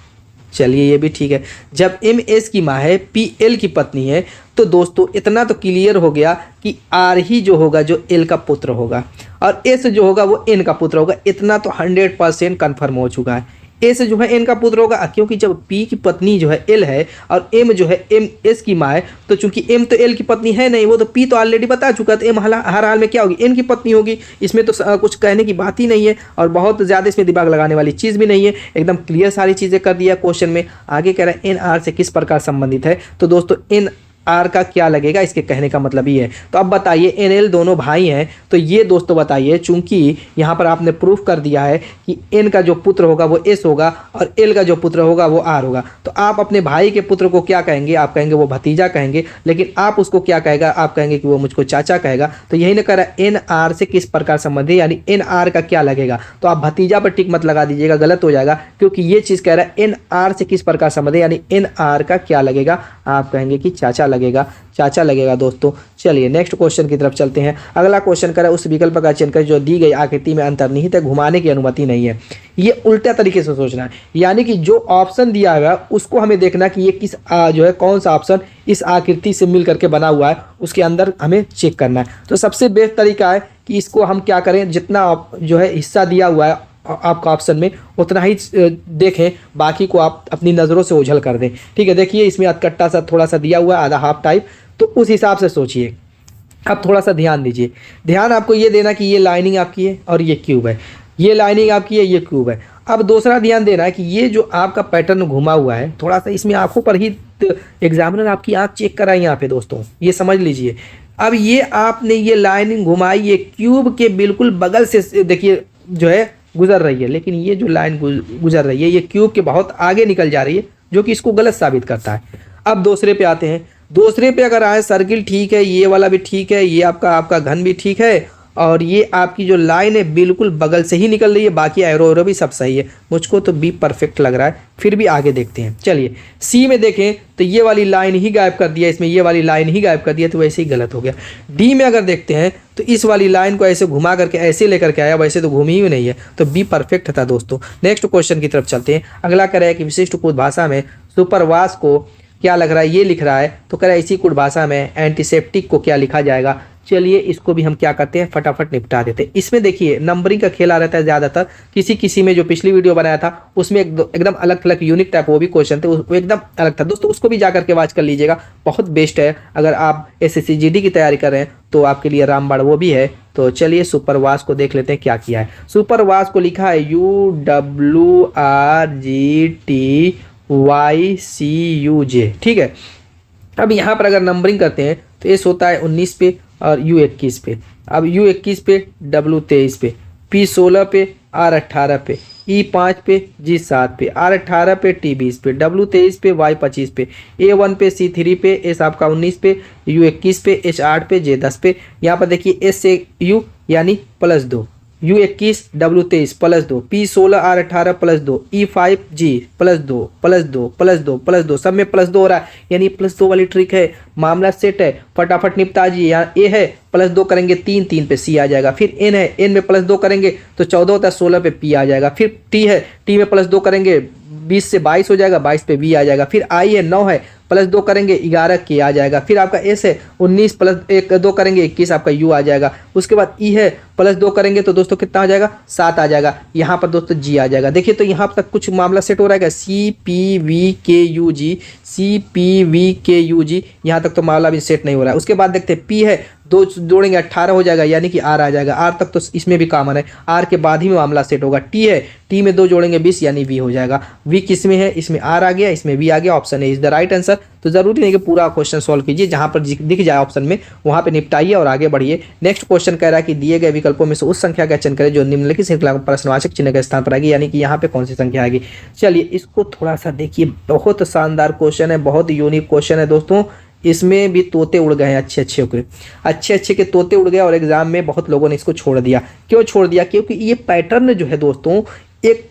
Speaker 1: चलिए ये भी ठीक है। जब M S की माँ है, P L की पत्नी है, तो दोस्तों इतना तो क्लियर हो गया कि R ही जो होगा जो L का पुत्र होगा और S जो होगा वो N का पुत्र होगा। इतना तो 100% कन्फर्म हो चुका है। S जो है N का पुत्र होगा, क्योंकि जब P की पत्नी जो है L है और M जो है M S की माँ है, तो चूंकि M तो L की पत्नी है नहीं, वो तो P तो ऑलरेडी बता चुका, तो M हर हाल में क्या होगी, N की पत्नी होगी। इसमें तो कुछ कहने की बात ही नहीं है और बहुत ज़्यादा इसमें दिमाग लगाने वाली चीज़ भी नहीं है, एकदम क्लियर सारी चीज़ें कर दिया क्वेश्चन में। आगे कह रहा है NR से किस प्रकार संबंधित है, तो दोस्तों NR का क्या लगेगा, इसके कहने का मतलब ये है। तो अब बताइए NL दोनों भाई हैं, तो ये दोस्तों बताइए, चूंकि यहाँ पर आपने प्रूफ कर दिया है कि N का जो पुत्र होगा वो S होगा और L का जो पुत्र होगा वो R होगा, तो आप अपने भाई के पुत्र को क्या कहेंगे, आप कहेंगे वो भतीजा कहेंगे, लेकिन आप उसको क्या कहेगा, आप कहेंगे कि वो मुझको चाचा कहेगा। तो यही ना कह रहा है NR से किस प्रकार संबंध है, यानी NR का क्या लगेगा। तो आप भतीजा पर टिक मत लगा दीजिएगा, गलत हो जाएगा, क्योंकि ये चीज़ कह रहा है NR से किस प्रकार संबंध है, यानी NR का क्या लगेगा, आप कहेंगे कि चाचा लगेगा, चाचा लगेगा दोस्तों। चलिए नेक्स्ट क्वेश्चन की तरफ चलते हैं। अगला क्वेश्चन करें उस विकल्प का चयन करें जो दी गई आकृति में अंतर्निहित है, घुमाने की अनुमति नहीं है। ये उल्टा तरीके से सोचना है, यानी कि जो ऑप्शन दिया हुआ है उसको हमें देखना कि ये किस जो है कौन सा ऑप्शन इस आकृति से मिल करके बना हुआ है, उसके अंदर हमें चेक करना है। तो सबसे बेस्ट तरीका है कि इसको हम क्या करें, जितना जो है हिस्सा दिया हुआ है आपका ऑप्शन में उतना ही देखें, बाकी को आप अपनी नज़रों से ओझल कर दें। ठीक है, देखिए इसमें अधकट्टा सा थोड़ा सा दिया हुआ है, आधा हाफ टाइप, तो उस हिसाब से सोचिए। अब थोड़ा सा ध्यान दीजिए, ध्यान आपको ये देना कि ये लाइनिंग आपकी है और ये क्यूब है, ये लाइनिंग आपकी है, ये क्यूब है। अब दूसरा ध्यान देना है कि ये जो आपका पैटर्न घुमा हुआ है, थोड़ा सा इसमें आंखों पर ही एग्जामिनर आपकी आंख चेक कराई यहाँ पे दोस्तों, ये समझ लीजिए। अब ये आपने ये लाइनिंग घुमाई, ये क्यूब के बिल्कुल बगल से देखिए जो है गुजर रही है, लेकिन ये जो लाइन गुजर रही है ये क्यूब के बहुत आगे निकल जा रही है, जो कि इसको गलत साबित करता है। अब दूसरे पे आते हैं। दूसरे पे अगर आए, सर्किल ठीक है, ये वाला भी ठीक है, ये आपका घन भी ठीक है, और ये आपकी जो लाइन है बिल्कुल बगल से ही निकल रही है, बाकी एरो भी सब सही है। मुझको तो बी परफेक्ट लग रहा है, फिर भी आगे देखते हैं। चलिए सी में देखें तो ये वाली लाइन ही गायब कर दिया, इसमें ये वाली लाइन ही गायब कर दिया, तो वैसे ही गलत हो गया। डी में अगर देखते हैं तो इस वाली लाइन को ऐसे घुमा करके ऐसे लेकर के आया, वैसे तो घूमी ही नहीं है, तो बी परफेक्ट था दोस्तों। नेक्स्ट क्वेश्चन की तरफ चलते हैं। अगला कह रहा है कि विशिष्ट कुट भाषा में सुपरवास को क्या लग रहा है, ये लिख रहा है, तो कह रहा है इसी कुट भाषा में एंटीसेप्टिक को क्या लिखा जाएगा। चलिए इसको भी हम क्या करते हैं, फटाफट निपटा देते हैं। इसमें देखिए नंबरिंग का खेल आ रहता है ज़्यादातर, किसी में जो पिछली वीडियो बनाया था उसमें एकदम अलग थलग यूनिक टाइप वो भी क्वेश्चन थे, वो एकदम अलग था दोस्तों, उसको भी जा करके वॉच कर लीजिएगा, बहुत बेस्ट है। अगर आप SSC GD की तैयारी कर रहे हैं तो आपके लिए रामबाण वो भी है। तो चलिए सुपरवास को देख लेते हैं क्या किया है। सुपरवास को लिखा है UWRGTYCUJ, ठीक है। अब यहाँ पर अगर नंबरिंग करते हैं तो एस होता है 19 पे और U21 पे। अब U21 पे, W23 पे, P16 पे, R18 पे, E5 पे, G7 पे, R18 पे, T20 पे, W23 पे, Y25 पे, A1 पे, C3 पे, S आपका 19 पे, U21 पे, H8 पे, J10 पे। यहाँ पर देखिए S से U यानी +2, U21 W23 +2, P16 R18 +2, E5 G +2 +2 +2 +2, सब में +2 हो रहा है, यानी +2 वाली ट्रिक है, मामला सेट है, फटाफट निपटा जी। यहाँ A है, +2 करेंगे 3 पे C आ जाएगा, फिर N है, N में +2 करेंगे तो 14 होता है, 16 पे P आ जाएगा, फिर T है, T में +2 करेंगे 20 से 22 हो जाएगा, 22 पे V आ जाएगा, फिर I है, 9 है, +2 करेंगे 11 K आ जाएगा, फिर आपका S है, 19 + 2 करेंगे 21 आपका U आ जाएगा, उसके बाद E है, +2 करेंगे तो दोस्तों कितना आ जाएगा, 7 आ जाएगा, यहाँ पर दोस्तों G आ जाएगा। देखिए तो यहाँ तक कुछ मामला सेट हो रहा है क्या, CPVKUG, CPVKUG, यहाँ तक तो मामला भी सेट नहीं हो रहा है। उसके बाद देखते हैं P है, दो जोड़ेंगे 18 हो जाएगा, यानी कि आर आ जाएगा। आर तक तो इसमें भी कॉमन है, आर के बाद ही में मामला सेट होगा। टी है, टी में 2 जोड़ेंगे 20, यानी वी हो जाएगा। वी किस में है, इसमें आर आ गया, इसमें वी आ गया, option A is the right answer. तो जरूरी नहीं कि पूरा क्वेश्चन सॉल्व कीजिए, जहां पर दिख जाए ऑप्शन में वहां पे निपटाइए और आगे बढ़िए। नेक्स्ट क्वेश्चन कह रहा है कि दिए गए विकल्पों में से उस संख्या का चयन करें जो निम्नलिखित श्रृंखला में प्रश्नवाचक चिन्ह के स्थान पर आएगी, यानी कि यहाँ पे कौन सी संख्या आएगी। चलिए इसको थोड़ा सा देखिए, बहुत शानदार क्वेश्चन है, बहुत यूनिक क्वेश्चन है दोस्तों। इसमें भी तोते उड़ गए हैं, अच्छे के तोते उड़ गए, और एग्जाम में बहुत लोगों ने इसको छोड़ दिया। क्यों छोड़ दिया? क्योंकि ये पैटर्न जो है दोस्तों एक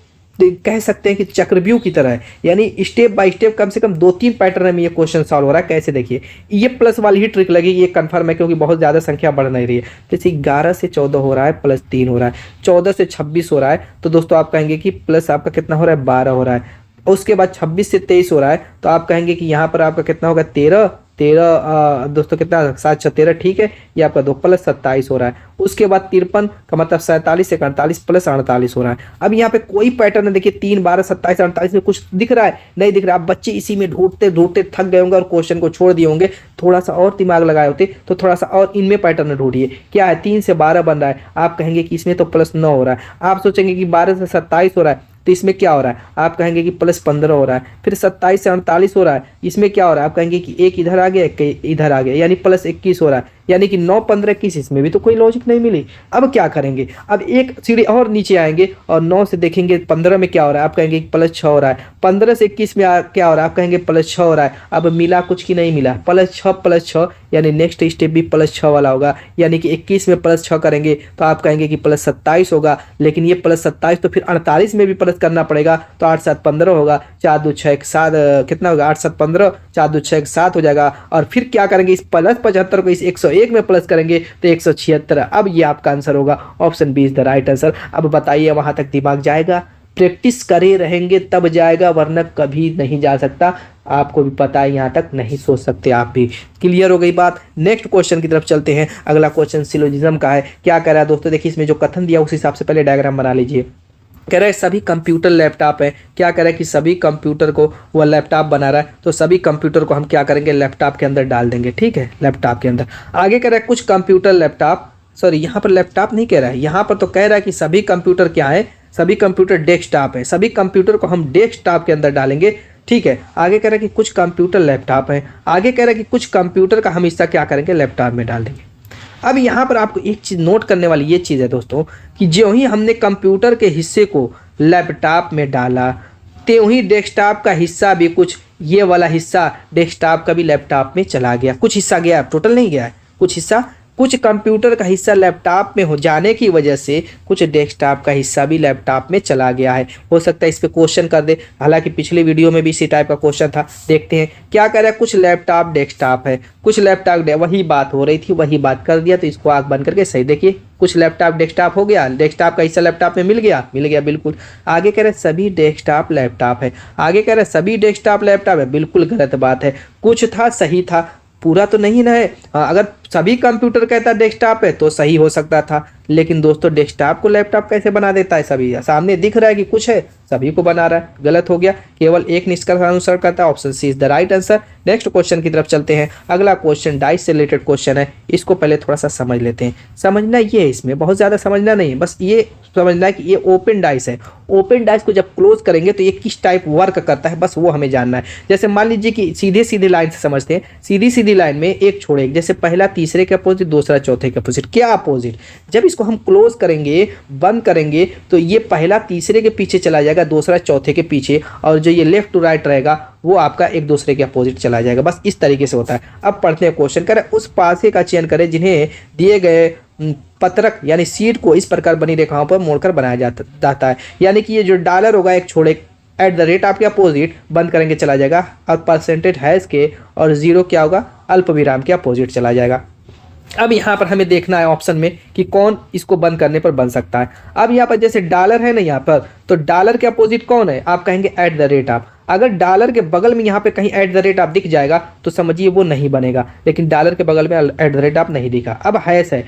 Speaker 1: कह सकते हैं कि चक्रव्यूह की तरह है, यानी स्टेप बाय स्टेप कम से कम 2-3 पैटर्न में ये क्वेश्चन सॉल्व हो रहा है। कैसे देखिए, ये प्लस वाली ही ट्रिक लगेगी, ये कंफर्म है, क्योंकि बहुत ज़्यादा संख्या बढ़ नहीं रही है। जैसे 11 से 14 हो रहा है, प्लस 3 हो रहा है, 14 से 26 हो रहा है, तो दोस्तों आप कहेंगे कि प्लस आपका कितना हो रहा है, 12 हो रहा है। उसके बाद 26 से 23 हो रहा है, तो आप कहेंगे कि यहाँ पर आपका कितना होगा, 13 दोस्तों कितना, 7 13, ठीक है, ये आपका 2 प्लस 27 हो रहा है। उसके बाद 53 का मतलब 47 से 48 प्लस 48 हो रहा है। अब यहाँ पे कोई पैटर्न है, देखिए 3 12 27 48 में कुछ दिख रहा है, नहीं दिख रहा। आप बच्चे इसी में ढूंढते ढूंढते थक गए होंगे और क्वेश्चन को छोड़ दिए होंगे। थोड़ा सा और दिमाग लगाए होते तो थोड़ा सा और इनमें पैटर्न ढूंढिए। क्या है, 3 से 12 बन रहा है, आप कहेंगे कि इसमें तो प्लस 9 हो रहा है। आप सोचेंगे कि 12 से 27 हो रहा है, तो इसमें क्या हो रहा है, आप कहेंगे कि प्लस 15 हो रहा है। फिर 27 से 48 हो रहा है, इसमें क्या हो रहा है, आप कहेंगे कि एक इधर आ गया, एक इधर आ गया, यानी प्लस 21 हो रहा है, यानी कि 9 15 21, इसमें भी तो कोई लॉजिक नहीं मिली। अब क्या करेंगे, अब एक सीढ़ी और नीचे आएंगे और 9 से देखेंगे 15 में क्या हो रहा है, आप कहेंगे प्लस 6 हो रहा है। 15 से 21 में क्या हो रहा है, आप कहेंगे प्लस 6 हो रहा है। अब मिला कुछ की नहीं मिला, प्लस 6, यानी नेक्स्ट स्टेप भी प्लस 6 वाला होगा, यानी कि 21 में प्लस 6 करेंगे तो आप कहेंगे कि प्लस 27 होगा। लेकिन ये प्लस 27 तो फिर 48 में भी प्लस करना पड़ेगा, तो 8 7 15 होगा, 4 2 6 1 7 कितना होगा, 8 7 15, 4 2 6 1 7 हो जाएगा। और फिर क्या करेंगे, इस प्लस 75 को इस 101 में प्लस करेंगे तो 176। अब ये आपका आंसर होगा, option B is the right answer. अब बताइए वहां तक दिमाग जाएगा? प्रैक्टिस करे रहेंगे तब जाएगा, वरना कभी नहीं जा सकता। आपको भी पता है, यहाँ तक नहीं सोच सकते आप भी। क्लियर हो गई बात? नेक्स्ट क्वेश्चन की तरफ चलते हैं। अगला क्वेश्चन सिलोजिज्म का है। क्या कह रहा है दोस्तों, देखिए इसमें जो कथन दिया उस हिसाब से पहले डायग्राम बना लीजिए। कह रहा है सभी कंप्यूटर लैपटॉप है। क्या कह रहा है कि सभी कंप्यूटर को वह लैपटॉप बना रहा है, तो सभी कंप्यूटर को हम क्या करेंगे, लैपटॉप के अंदर डाल देंगे। ठीक है, लैपटॉप के अंदर। आगे कह रहा है कुछ कंप्यूटर लैपटॉप, सॉरी यहाँ पर लैपटॉप नहीं कह रहा है, यहाँ पर तो कह रहा है कि सभी कंप्यूटर क्या है, सभी कंप्यूटर डेस्कटॉप है। सभी कंप्यूटर को हम डेस्कटॉप के अंदर डालेंगे। ठीक है, आगे कह रहा है कि कुछ कंप्यूटर लैपटॉप है। आगे कह रहा है कि कुछ कंप्यूटर का हम हिस्सा क्या करेंगे, लैपटॉप में डाल देंगे। अब यहाँ पर आपको एक चीज़ नोट करने वाली ये चीज़ है दोस्तों कि ज्यों ही हमने कंप्यूटर के हिस्से को लैपटॉप में डाला, त्यों ही डेस्कटॉप का हिस्सा भी, कुछ ये वाला हिस्सा डेस्कटॉप का भी लैपटॉप में चला गया। कुछ हिस्सा गया, टोटल नहीं गया है, कुछ हिस्सा, कुछ कंप्यूटर का हिस्सा लैपटॉप में हो जाने की वजह से कुछ डेस्कटॉप का हिस्सा भी लैपटॉप में चला गया है। हो सकता है इस पे क्वेश्चन कर दे, हालांकि पिछले वीडियो में भी इसी टाइप का क्वेश्चन था। देखते हैं क्या कह रहा है, कुछ लैपटॉप डेस्कटॉप है, कुछ लैपटॉप, वही बात हो रही थी, वही बात कर दिया। तो इसको आग बंद करके सही देखिए, कुछ लैपटॉप डेस्कटॉप हो गया, डेस्कटॉप का हिस्सा लैपटॉप में मिल गया, बिल्कुल। आगे कह रहे सभी डेस्कटॉप लैपटॉप है, आगे कह रहे सभी डेस्कटॉप लैपटॉप है, बिल्कुल गलत बात है। कुछ था सही था, पूरा तो नहीं ना है। अगर सभी कंप्यूटर कहता डेस्कटॉप है तो सही हो सकता था, लेकिन दोस्तों डेस्कटॉप को लैपटॉप कैसे बना देता है, सभी सामने दिख रहा है कि कुछ है, सभी को बना रहा है, गलत हो गया। केवल एक निष्कर्ष अनुसार करता है, option C is the right answer. Next question की तरफ चलते हैं। अगला क्वेश्चन डाइस से रिलेटेड क्वेश्चन है, इसको पहले थोड़ा सा समझ लेते हैं। समझना ये है, इसमें बहुत ज़्यादा समझना नहीं है, बस ये समझना है कि ये ओपन डाइस है। ओपन डाइस को जब क्लोज करेंगे तो ये किस टाइप वर्क करता है, बस वो हमें जानना है। जैसे मान लीजिए कि सीधे सीधे लाइन से समझते हैं, सीधी सीधी लाइन में एक छोड़े, जैसे पहला तीसरे के अपोजिट, दूसरा चौथे के अपोजिट। क्या अपोजिट? जब इसको हम क्लोज करेंगे, बंद करेंगे, तो ये पहला तीसरे के पीछे चला जाएगा, दूसरा चौथे के पीछे, और जो ये लेफ्ट टू राइट रहेगा वो आपका एक दूसरे के अपोजिट चला जाएगा। बस इस तरीके से होता है। अब पढ़ते हैं क्वेश्चन। करें उस पासे का चयन करें जिन्हें दिए गए पत्रक यानी सीट को इस प्रकार बनी रेखाओं पर मोड़कर बनाया जाता है। यानी कि ये जो डॉलर होगा एक छोड़े, एट द रेट आपके अपोजिट, बंद करेंगे चला जाएगा, और परसेंटेज हैश के, और जीरो क्या होगा, अल्प विराम के अपोजिट चला जाएगा। अब यहाँ पर हमें देखना है ऑप्शन में कि कौन इसको बंद करने पर बन सकता है। अब यहाँ पर जैसे डॉलर है ना, यहाँ पर तो डॉलर के अपोजिट कौन है, आप कहेंगे एट द रेट। आप अगर डॉलर के बगल में यहाँ पे कहीं एट द रेट आप दिख जाएगा तो समझिए वो नहीं बनेगा, लेकिन डॉलर के बगल में एट द रेट आप नहीं दिखा। अब हैश है,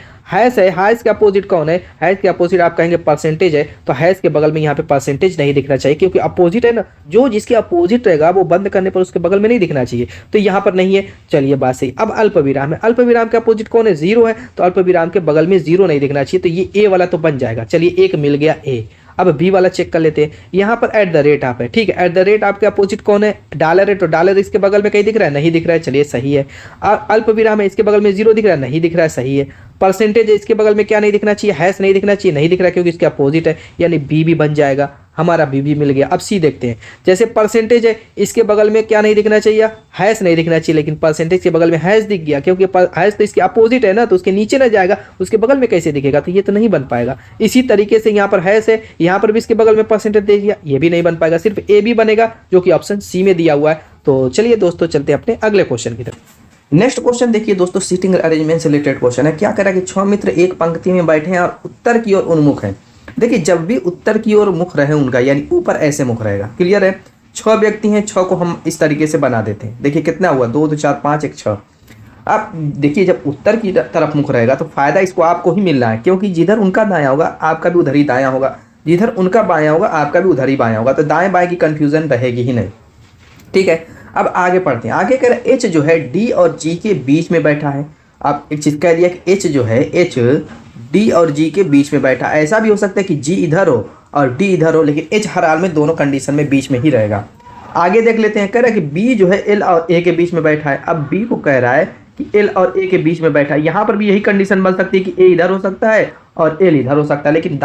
Speaker 1: हैश के अपोजिट कौन है? हैश के अपोजिट आप कहेंगे परसेंटेज है, तो हैश के बगल में यहाँ पे परसेंटेज नहीं दिखना चाहिए, क्योंकि अपोजिट है ना, जो जिसके अपोजिट रहेगा वो बंद करने पर उसके बगल में नहीं दिखना चाहिए, तो यहाँ पर नहीं है। चलिए बात सही। अब अल्प विराम है, अल्प विराम के अपोजिट कौन है? जीरो है, तो अल्प विराम के बगल में जीरो नहीं दिखना चाहिए, तो ये ए वाला तो बन जाएगा। चलिए एक मिल गया ए। अब बी वाला चेक कर लेते हैं। यहाँ पर एट द रेट आप है, ठीक है, एट द रेट आपके अपोजिट कौन है? डॉलर है, तो डॉलर इसके बगल में कहीं दिख रहा है? नहीं दिख रहा है, चलिए सही है। अल्प विराम है, इसके बगल में जीरो दिख रहा है? नहीं दिख रहा है, सही है। परसेंटेज है, इसके बगल में क्या नहीं दिखना चाहिए? हैश नहीं दिखना चाहिए, नहीं दिख रहा है क्योंकि इसके अपोजिट है, यानी बी भी बन जाएगा, हमारा बी भी मिल गया। अब सी देखते हैं। जैसे परसेंटेज है, इसके बगल में क्या नहीं दिखना चाहिए? हैश नहीं दिखना चाहिए, लेकिन परसेंटेज के बगल में हैश दिख गया, क्योंकि हैश तो इसके अपोजिट है ना, तो उसके नीचे ना जाएगा, उसके बगल में कैसे दिखेगा? तो ये तो नहीं बन पाएगा। इसी तरीके से यहाँ पर हैश है, यहाँ पर भी इसके बगल में परसेंटेज दे दिया, ये भी नहीं बन पाएगा, सिर्फ ए भी बनेगा जो कि ऑप्शन सी में दिया हुआ है। तो चलिए दोस्तों चलते हैं अपने अगले क्वेश्चन की तरफ। नेक्स्ट क्वेश्चन देखिए दोस्तों, सीटिंग अरेंजमेंट से रिलेटेड क्वेश्चन है। क्या कह रहा है कि 6 मित्र एक पंक्ति में बैठे हैं और उत्तर की ओर उन्मुख हैं। देखिए जब भी उत्तर की ओर मुख रहे उनका, यानी ऊपर ऐसे मुख रहेगा, क्लियर है। 6 व्यक्ति हैं, 6 को हम इस तरीके से बना देते हैं। देखिए कितना हुआ, 2 2 4 5 1 6। अब देखिए जब उत्तर की तरफ मुख रहेगा तो फायदा इसको आपको ही मिलना है, क्योंकि जिधर उनका दायां होगा आपका भी उधर ही दायां होगा, जिधर उनका बायां होगा आपका भी उधर ही बायां होगा, तो दाएं बाएं की कंफ्यूजन रहेगी ही नहीं, ठीक है। अब आगे पढ़ते हैं। आगे कह रहे एच जो है डी और जी के बीच में बैठा है। आप एक चीज कह दिया कि एच जो है, एच डी और जी के बीच में बैठा। ऐसा भी हो सकता है कि जी इधर हो और डी इधर हो, लेकिन एच हर हाल में दोनों कंडीशन में बीच में ही रहेगा। आगे देख लेते हैं। कह रहा है कि बी जो है एल और ए के बीच में बैठा है। अब बी को कह रहा है कि एल और ए के बीच में बैठा है। यहाँ पर भी यही कंडीशन बन सकती है कि ए इधर हो सकता है और एल इधर हो सकता है, लेकिन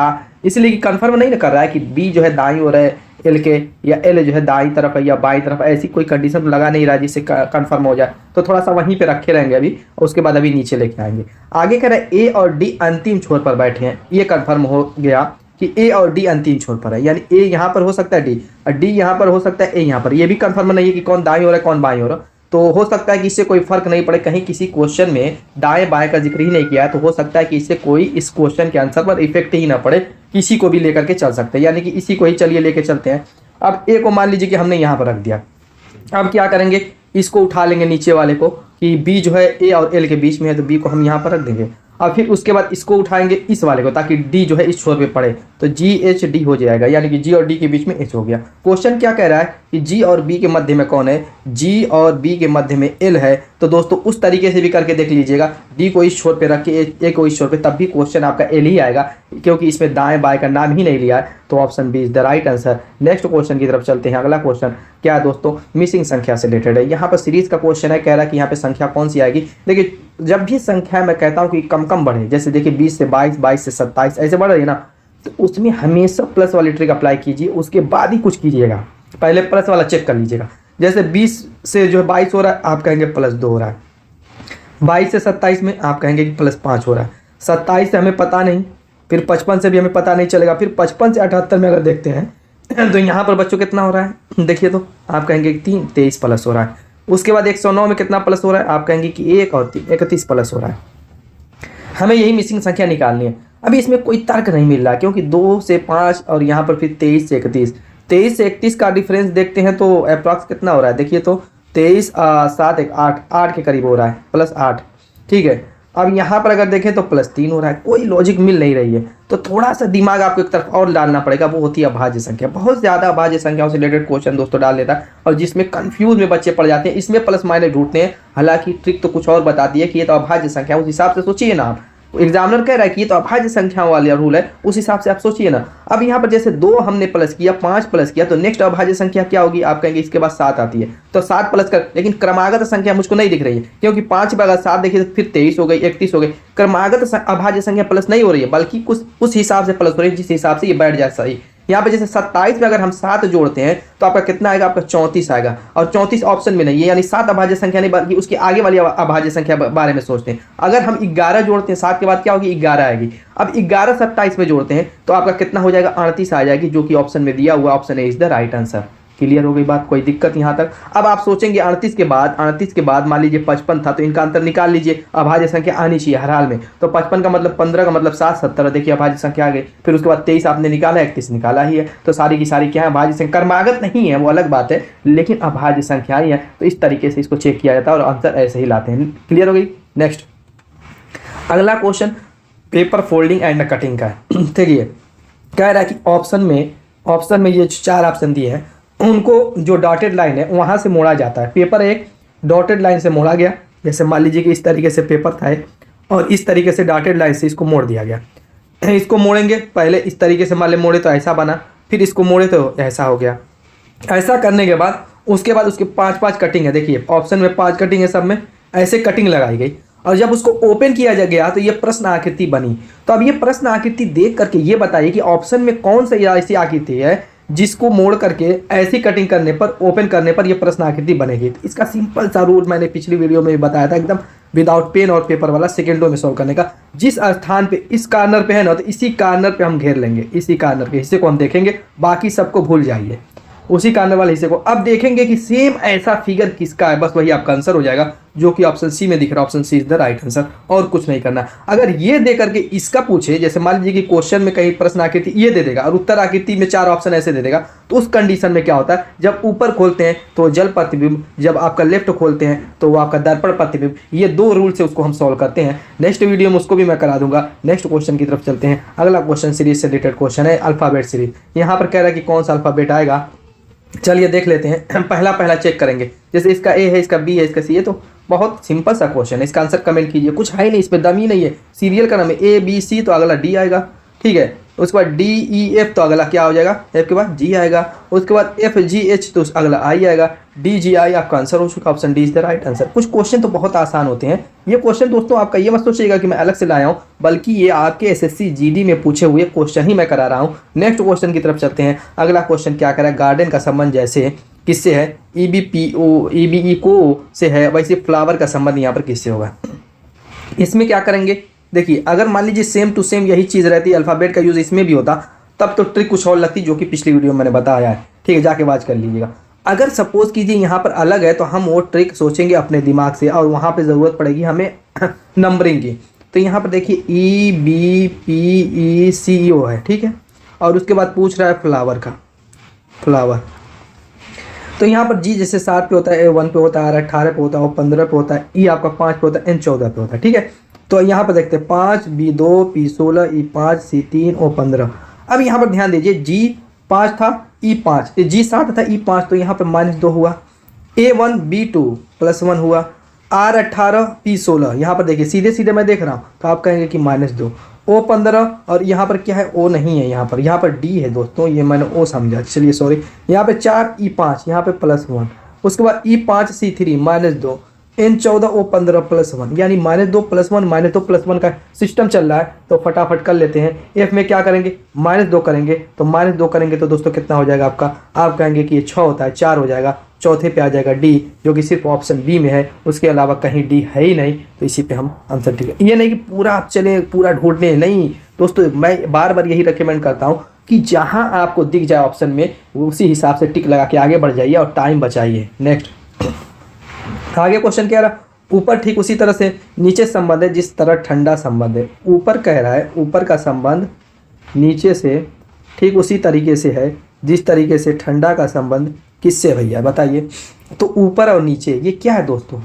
Speaker 1: इसलिए कंफर्म नहीं कर रहा है कि बी जो है दाईं ओर है एल के, या एल जो है दाईं तरफ है या बाईं तरफ, ऐसी कोई कंडीशन लगा नहीं रहा जिससे कंफर्म हो जाए, तो थोड़ा सा वहीं पे रखे रहेंगे अभी, उसके बाद अभी नीचे लेके आएंगे। आगे कह रहा है ए और डी अंतिम छोर पर बैठे हैं। ये कंफर्म हो गया कि ए और डी अंतिम छोर पर है, यानी ए यहाँ पर हो सकता है डी, और डी यहाँ पर हो सकता है ए यहाँ पर। ये भी कंफर्म नहीं है कि कौन दाईं ओर है कौन बाईं ओर है, तो हो सकता है कि इससे कोई फर्क नहीं पड़े। कहीं किसी क्वेश्चन में दाएं बाएं का जिक्र ही नहीं किया है, तो हो सकता है कि इससे कोई इस क्वेश्चन के आंसर पर इफेक्ट ही ना पड़े, किसी को भी लेकर के चल सकते हैं, यानी कि इसी को ही चलिए लेके चलते हैं। अब ए को मान लीजिए कि हमने यहाँ पर रख दिया। अब क्या करेंगे, इसको उठा लेंगे नीचे वाले को, कि बी जो है ए और एल के बीच में है, तो बी को हम यहाँ पर रख देंगे। और फिर उसके बाद इसको उठाएंगे इस वाले को, ताकि डी जो है इस छोर पे पड़े, तो जी एच डी हो जाएगा, यानी कि जी और डी के बीच में एच हो गया। क्वेश्चन क्या कह रहा है कि जी और बी के मध्य में कौन है? जी और बी के मध्य में एल है। तो दोस्तों उस तरीके से भी करके देख लीजिएगा, डी को इस छोर पे रख के ए को इस छोर पे, तब भी क्वेश्चन आपका एल ही आएगा, क्योंकि इसमें दाएं बाएं का नाम ही नहीं लिया है। तो option B is the right answer. Next question की तरफ चलते हैं। अगला क्वेश्चन क्या है दोस्तों, मिसिंग संख्या से रिलेटेड है। यहाँ पर सीरीज का क्वेश्चन है। कह रहा है कि यहाँ पे संख्या कौन सी आएगी। देखिए जब भी संख्या मैं कहता हूँ कि कम कम बढ़े, जैसे देखिए 20 से 22, 22 से 27 ऐसे बढ़ रही है ना, तो उसमें हमेशा प्लस वाली ट्रिक अप्लाई कीजिए, उसके बाद ही कुछ कीजिएगा। पहले प्लस वाला चेक कर लीजिएगा। जैसे 20 से जो है 22 हो रहा है, आप कहेंगे प्लस 2 हो रहा है। 22 से 27 में आप कहेंगे कि प्लस 5 हो रहा है। 27 से हमें पता नहीं, फिर 55 से भी हमें पता नहीं चलेगा, फिर 55 से 78 में अगर देखते हैं तो यहाँ पर बच्चों कितना हो रहा है, देखिए तो आप कहेंगे कि 3, 23 प्लस हो रहा है। उसके बाद 109 में कितना प्लस हो रहा है, आप कहेंगे कि 1 और 3, 31 प्लस हो रहा है। हमें यही मिसिंग संख्या निकालनी है। अभी इसमें कोई तर्क नहीं मिल रहा, क्योंकि 2 से 5 और यहाँ पर फिर 23 से 31, 23 से 31 का डिफरेंस देखते हैं तो अप्रॉक्स कितना हो रहा है, देखिए तो 23 7 1 8, 8 के करीब हो रहा है, प्लस 8, ठीक है। अब यहाँ पर अगर देखें तो प्लस 3 हो रहा है, कोई लॉजिक मिल नहीं रही है। तो थोड़ा सा दिमाग आपको एक तरफ और डालना पड़ेगा, वो होती है अभाज्य संख्या। बहुत ज़्यादा अभाज्य संख्याओं से रिलेटेड क्वेश्चन दोस्तों डाल देता है, और जिसमें कंफ्यूज में बच्चे पड़ जाते हैं। इसमें प्लस माइनस ढूंढते हैं, हालांकि ट्रिक तो कुछ और बताती है कि ये तो अभाज्य संख्या, उस हिसाब से सोचिए ना आप। एग्जामिनर कह रहा है कि ये तो अभाज्य संख्याओं वाला रूल है, उस हिसाब से आप सोचिए ना। अब यहाँ पर जैसे 2 हमने प्लस किया, 5 प्लस किया, तो नेक्स्ट अभाज्य संख्या क्या होगी, आप कहेंगे इसके बाद 7 आती है, तो 7 प्लस कर, लेकिन क्रमागत संख्या मुझको नहीं दिख रही है, क्योंकि 5 पर अगर 7 देखिए तो फिर 23 हो गई, 31 हो गई। क्रमागत अभाज्य संख्या प्लस नहीं हो रही है, बल्कि कुछ उस हिसाब से प्लस हो रही है जिस हिसाब से ये बैठ जाए सही। यहाँ पे जैसे 27 में अगर हम 7 जोड़ते हैं तो आपका कितना आएगा, आपका 34 आएगा, और 34 ऑप्शन में नहीं है, यानी 7 अभाज्य संख्या नहीं, बल्कि उसके आगे वाली अभाज्य संख्या बारे में सोचते हैं। अगर हम 11 जोड़ते हैं 7 के बाद क्या होगी, 11 आएगी। अब 11 27 में जोड़ते हैं तो आपका कितना हो जाएगा, 38 आ जाएगी, जो कि ऑप्शन में दिया हुआ option A is the right answer. Clear हो गई बात, कोई दिक्कत यहाँ तक। अब आप सोचेंगे 38 के बाद मान लीजिए 55 था, तो इनका अंतर निकाल लीजिए, अभाज्य संख्या आनी चाहिए हर हाल में। तो 55 का मतलब 15 का मतलब 7, 17, देखिए अभाज्य संख्या आ गई। फिर उसके बाद 23 आपने निकाला, 31 निकाला ही है, तो सारी की सारी क्या है, अभाज्य संख्या। क्रमागत नहीं है वो अलग बात है, लेकिन अभाज्य संख्या ही है। तो इस तरीके से इसको चेक किया जाता है और आंसर ऐसे ही लाते हैं। क्लियर हो गई। नेक्स्ट अगला question paper folding and cutting का है। देखिए कह रहा है कि ऑप्शन में ये 4 ऑप्शन दिए हैं, उनको जो डॉटेड लाइन है वहाँ से मोड़ा जाता है। पेपर एक डॉटेड लाइन से मोड़ा गया, जैसे मान लीजिए कि इस तरीके से पेपर था और इस तरीके से डॉटेड लाइन से इसको मोड़ दिया गया। इसको मोड़ेंगे, पहले इस तरीके से मान ले मोड़े तो ऐसा बना, फिर इसको मोड़े तो ऐसा हो गया। ऐसा करने के बाद उसके उसके 5 कटिंग है। देखिए ऑप्शन में 5 कटिंग है, सब में ऐसे कटिंग लगाई गई। और जब उसको ओपन किया गया तो ये प्रश्न आकृति बनी। तो अब ये प्रश्न आकृति देख करके ये बताइए कि ऑप्शन में कौन सी ऐसी आकृति है जिसको मोड़ करके ऐसी कटिंग करने पर, ओपन करने पर ये प्रश्न आकृति बनेगी। तो इसका सिंपल सा रूल मैंने पिछली वीडियो में बताया था, एकदम विदाउट पेन और पेपर वाला, सेकेंडों में सॉल्व करने का। जिस स्थान पे इस कॉर्नर पे है ना, तो इसी कॉर्नर पे हम घेर लेंगे, इसी कॉर्नर के हिस्से को हम देखेंगे, बाकी सबको भूल जाइए, उसी कॉर्नर वाले हिस्से को। अब देखेंगे कि सेम ऐसा फिगर किसका है, बस वही आपका आंसर हो जाएगा, जो कि ऑप्शन सी में दिख रहा है। Option C is the right answer, और कुछ नहीं करना। अगर ये दे करके इसका पूछे, जैसे मान लीजिए कि क्वेश्चन में कहीं प्रश्न आकृति ये दे देगा और उत्तर आकृति में 4 ऑप्शन ऐसे दे देगा, तो उस कंडीशन में क्या होता है, जब ऊपर खोलते हैं तो जल प्रतिबिंब, जब आपका लेफ्ट खोलते हैं तो वो आपका दर्पण प्रतिबिंब। ये 2 रूल से उसको हम सॉल्व करते हैं। नेक्स्ट वीडियो में उसको भी मैं करा दूंगा। नेक्स्ट क्वेश्चन की तरफ चलते हैं। अगला क्वेश्चन सीरीज से रिलेटेड क्वेश्चन है, अल्फाबेट सीरीज। यहाँ पर कह रहा है कि कौन सा अल्फाबेट आएगा, चलिए देख लेते हैं। पहला चेक करेंगे, जैसे इसका ए है, इसका बी है, इसका सी है। तो बहुत सिंपल सा क्वेश्चन है, इसका आंसर कमेंट कीजिए। कुछ है नहीं, इसमें दम ही नहीं है। सीरियल का नाम है ए बी सी, तो अगला डी आएगा, ठीक है। उसके बाद डी ई एफ, तो अगला क्या हो जाएगा, एफ के बाद जी आएगा। उसके बाद एफ जी एच, तो अगला आई आएगा। डी जी आई आपका आंसर हो चुका, option D is the right answer. कुछ क्वेश्चन तो बहुत आसान होते हैं। ये क्वेश्चन दोस्तों आपका ये मत सोचिएगा कि मैं अलग से लाया हूँ, बल्कि ये आपके एसएससी जीडी में पूछे हुए क्वेश्चन ही मैं करा रहा हूँ। नेक्स्ट क्वेश्चन की तरफ चलते हैं। अगला क्वेश्चन क्या करा है, गार्डन का संबंध जैसे किससे है, ईबीई को से है, वैसे फ्लावर का संबंध यहाँ पर किससे होगा। इसमें क्या करेंगे, देखिए अगर मान लीजिए सेम टू सेम यही चीज़ रहती, अल्फ़ाबेट का यूज़ इसमें भी होता, तब तो ट्रिक कुछ और लगती, जो कि पिछली वीडियो में मैंने बताया है, ठीक है, जाके वाच कर लीजिएगा। अगर सपोज कीजिए यहाँ पर अलग है, तो हम वो ट्रिक सोचेंगे अपने दिमाग से, और वहाँ पे ज़रूरत पड़ेगी हमें नंबरिंग की। तो यहाँ पर देखिए EBPECO है, ठीक है, और उसके बाद पूछ रहा है फ्लावर का, फ्लावर। तो यहाँ पर जी जैसे 7 पे होता है, A 1 पे होता है, R 18 पे होता है, O 15 पे होता है, E आपका 5 पे होता है, N 14 पे होता है, ठीक है। तो यहाँ पर देखते हैं 5 B 2 P 16 E 5 C 3 O 15। अब यहाँ पर ध्यान दीजिए, G 5 था, E 5, G 7 था, E 5, तो यहाँ पर -2 हुआ। A 1 B 2 +1 हुआ। R 18 P 16, यहाँ पर देखिए सीधे सीधे मैं देख रहा हूँ, तो आप कहेंगे कि -2। O 15, और यहाँ पर क्या है, O नहीं है, यहाँ पर D है दोस्तों, ये मैंने O समझा, चलिए सॉरी। यहाँ पे 4 E 5, यहाँ पे +1। उसके बाद E 5 C 3 -2, N 14 O 15 +1, यानी -2 +1 -2 का सिस्टम चल रहा है। तो फटाफट कर लेते हैं। F में क्या करेंगे, -2 करेंगे, तो -2 करेंगे तो दोस्तों कितना हो जाएगा आपका, आप कहेंगे कि ये 6 होता है, 4 हो जाएगा। चौथे पे आ जाएगा D, जो कि सिर्फ ऑप्शन बी में है, उसके अलावा कहीं D है ही नहीं, तो इसी पे हम आंसर ठीक है। ये नहीं कि पूरा आप चले पूरा ढूंढने, नहीं दोस्तों, मैं बार बार यही रिकमेंड करता हूँ कि जहाँ आपको दिख जाए ऑप्शन में, उसी हिसाब से टिक लगा के आगे बढ़ जाइए और टाइम बचाइए। नेक्स्ट आगे क्वेश्चन क्या रहा, ऊपर ठीक उसी तरह से नीचे संबंध है जिस तरह ठंडा संबंध है। ऊपर कह रहा है ऊपर का संबंध नीचे से ठीक उसी तरीके से है जिस तरीके से ठंडा का संबंध किससे, भैया बताइए। तो ऊपर और नीचे ये क्या है दोस्तों,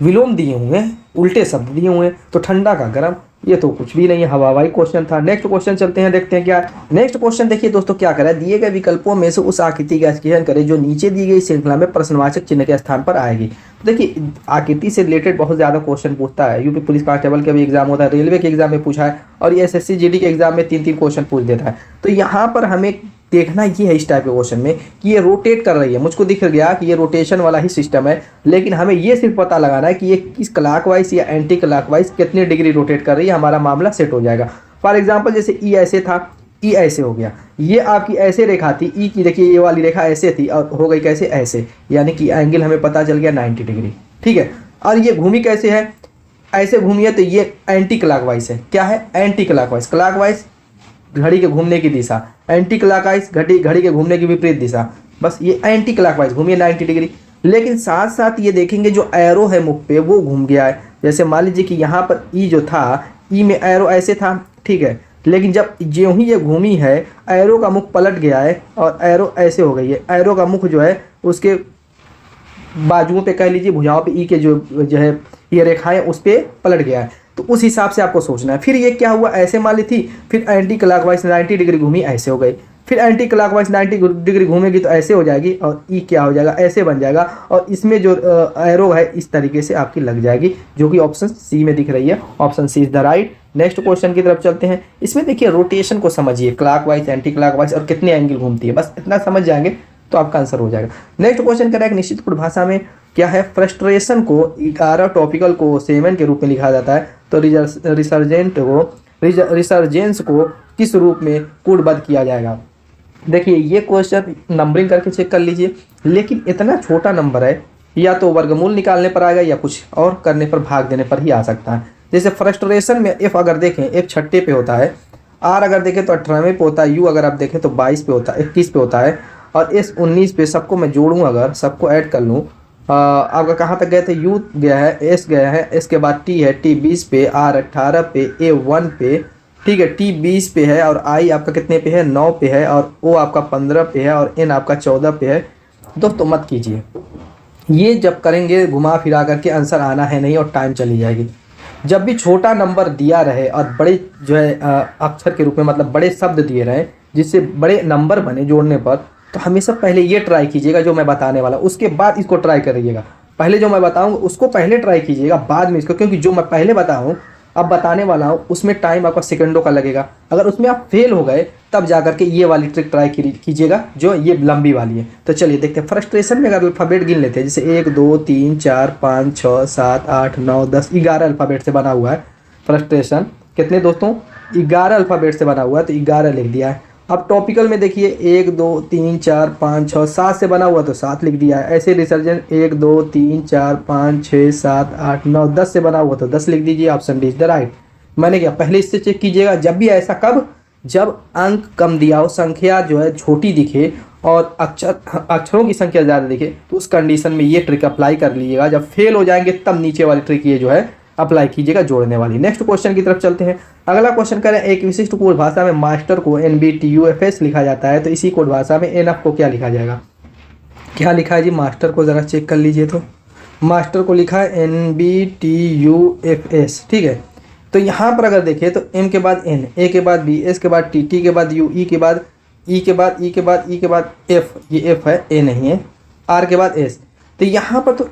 Speaker 1: विलोम दिए हुए हैं, उल्टे शब्द दिए हुए हैं। तो ठंडा का गर्म, ये तो कुछ भी नहीं है, हवाई क्वेश्चन था। नेक्स्ट क्वेश्चन चलते हैं, देखते हैं क्या है। नेक्स्ट क्वेश्चन देखिए दोस्तों क्या करा है, दिए गए विकल्पों में से उस आकृति का स्केच करें जो नीचे दी गई श्रृंखला में प्रश्नवाचक चिन्ह के स्थान पर आएगी। तो देखिए आकृति से रिलेटेड बहुत ज़्यादा क्वेश्चन पूछता है। यूपी पुलिस कांस्टेबल का भी एग्जाम होता है, रेलवे के एग्जाम में पूछा है, और ये SSC GD के एग्जाम में 3-3 क्वेश्चन पूछ देता है। तो यहाँ पर हमें देखना ये है इस टाइप के क्वेश्चन में कि ये रोटेट कर रही है, मुझको दिख गया कि ये रोटेशन वाला ही सिस्टम है, लेकिन हमें ये सिर्फ पता लगाना है कि ये किस क्लॉकवाइज या एंटी क्लॉकवाइज कितने डिग्री रोटेट कर रही है, हमारा मामला सेट हो जाएगा। फॉर एग्जांपल जैसे ई ऐसे था, ई ऐसे हो गया, ये आपकी ऐसे रेखा थी, ई की देखिए ये वाली रेखा ऐसे थी और हो गई कैसे ऐसे, यानी कि एंगल हमें पता चल गया 90 डिग्री, ठीक है। और ये घूमी कैसे है, ऐसे घूमी है, तो ये एंटी क्लॉकवाइज है। क्या है, एंटी क्लॉकवाइज। क्लॉकवाइज घड़ी के घूमने की दिशा, एंटी क्लॉकवाइज घड़ी के घूमने की विपरीत दिशा। बस ये एंटी क्लॉकवाइज घूमी है 90 डिग्री। लेकिन साथ साथ ये देखेंगे जो एरो है मुख पे वो घूम गया है। जैसे मान लीजिए कि यहाँ पर ई जो था, ई में एरो ऐसे था, ठीक है, लेकिन जब ज्यों ही ये घूमी है एरो का मुख पलट गया है और एरो ऐसे हो गई है। एरो का मुख जो है उसके बाजुओं पे कह लीजिए, भुजाओं पे ई के जो है ये रेखाएं उस पर पलट गया है। तो उस हिसाब से आपको सोचना है। फिर ये क्या हुआ, ऐसे मान ली थी, फिर एंटी क्लॉकवाइज 90 डिग्री घूमी, ऐसे हो गई। फिर एंटी क्लॉकवाइज 90 डिग्री घूमेगी तो ऐसे हो जाएगी और ई क्या हो जाएगा, ऐसे बन जाएगा। और इसमें जो एरो है इस तरीके से आपकी लग जाएगी, जो कि ऑप्शन सी में दिख रही है। Option C is the right. Next question की तरफ चलते हैं। इसमें देखिए रोटेशन को समझिए, क्लॉकवाइज, एंटी क्लॉकवाइज और कितने एंगल घूमती है, बस इतना समझ जाएंगे तो आपका आंसर हो जाएगा। नेक्स्ट क्वेश्चन कह रहा है एक निश्चित परिभाषा में क्या है, फ्रस्ट्रेशन को 11 टॉपिकल को सेवन के रूप में लिखा जाता है, तो रिसर्जेंस को किस रूप में कोडबद्ध किया जाएगा। देखिए ये क्वेश्चन नंबरिंग करके चेक कर लीजिए, लेकिन इतना छोटा नंबर है, या तो वर्गमूल निकालने पर आएगा या कुछ और करने पर, भाग देने पर ही आ सकता है। जैसे फ्रस्ट्रेशन में एफ अगर देखें, एफ 6 पे होता है, आर अगर देखें तो 18वें पे होता है, यू अगर आप देखें तो 22 पे होता है, 21 पे होता है, और एस 19 पे। सबको मैं जोड़ूँ, अगर सबको ऐड कर लूँ, आपका कहाँ तक गए थे, यू गया है, एस गया है, एस के बाद टी है, टी 20 पे, आर 18 पे, ए 1 पे, ठीक है, टी 20 पे है, और आई आपका कितने पे है, 9 पे है, और ओ आपका 15 पे है, और एन आपका 14 पे है। दोस्तों मत कीजिए, ये जब करेंगे घुमा फिरा करके आंसर आना है नहीं और टाइम चली जाएगी। जब भी छोटा नंबर दिया रहे और बड़े जो है अक्षर के रूप में, मतलब बड़े शब्द दिए रहे जिससे बड़े नंबर बने जोड़ने पर, तो हमेशा पहले ये ट्राई कीजिएगा जो मैं बताने वाला, उसके बाद इसको ट्राई करिएगा। पहले जो मैं बताऊंगा उसको पहले ट्राई कीजिएगा, बाद में इसको, क्योंकि जो मैं पहले बताऊँ अब बताने वाला हूँ उसमें टाइम आपका सेकंडों का लगेगा। अगर उसमें आप फेल हो गए तब जा करके ये वाली ट्रिक ट्राई कीजिएगा जो ये लंबी वाली है। तो चलिए देखते हैं। फ्रस्ट्रेशन में अगर अल्फ़ाबेट गिन लेते हैं, जैसे 1 2 3 4 5 6 7 8 9 10 11 अल्फ़ाबेट से बना हुआ है फ्रस्ट्रेशन। कितने दोस्तों, 11 अल्फ़ाबेट से बना हुआ है, तो 11 लिख दिया है। अब टॉपिकल में देखिए 1 2 3 4 5 6 7 से बना हुआ तो 7 लिख दिया है। ऐसे रिसर्जेंट 1 2 3 4 5 6 7 8 9 10 से बना हुआ तो 10 लिख दीजिए। Option D is the right. मैंने क्या, पहले इससे चेक कीजिएगा। जब भी ऐसा, कब, जब अंक कम दिया हो, संख्या जो है छोटी दिखे और अक्षरों की संख्या ज़्यादा दिखे, तो उस कंडीशन में ये ट्रिक अप्लाई कर लीजिएगा। जब फेल हो जाएंगे तब नीचे वाली ट्रिक ये जो है अप्लाई कीजिएगा जोड़ने वाली। नेक्स्ट क्वेश्चन की तरफ चलते हैं। अगला क्वेश्चन करें, एक विशिष्ट कोड भाषा में मास्टर को NBTUFS लिखा जाता है, तो इसी कोड भाषा में NF को क्या लिखा जाएगा। क्या लिखा है जी, मास्टर को ज़रा चेक कर लीजिए। तो मास्टर को लिखा है NBTUFS, ठीक है। तो यहाँ पर अगर देखें तो M के बाद N, A के बाद B, S के बाद T, T के बाद U, E के बाद E के बाद E के बाद E के बाद F, ये F है, A नहीं है, R के बाद S। तो यहाँ पर तो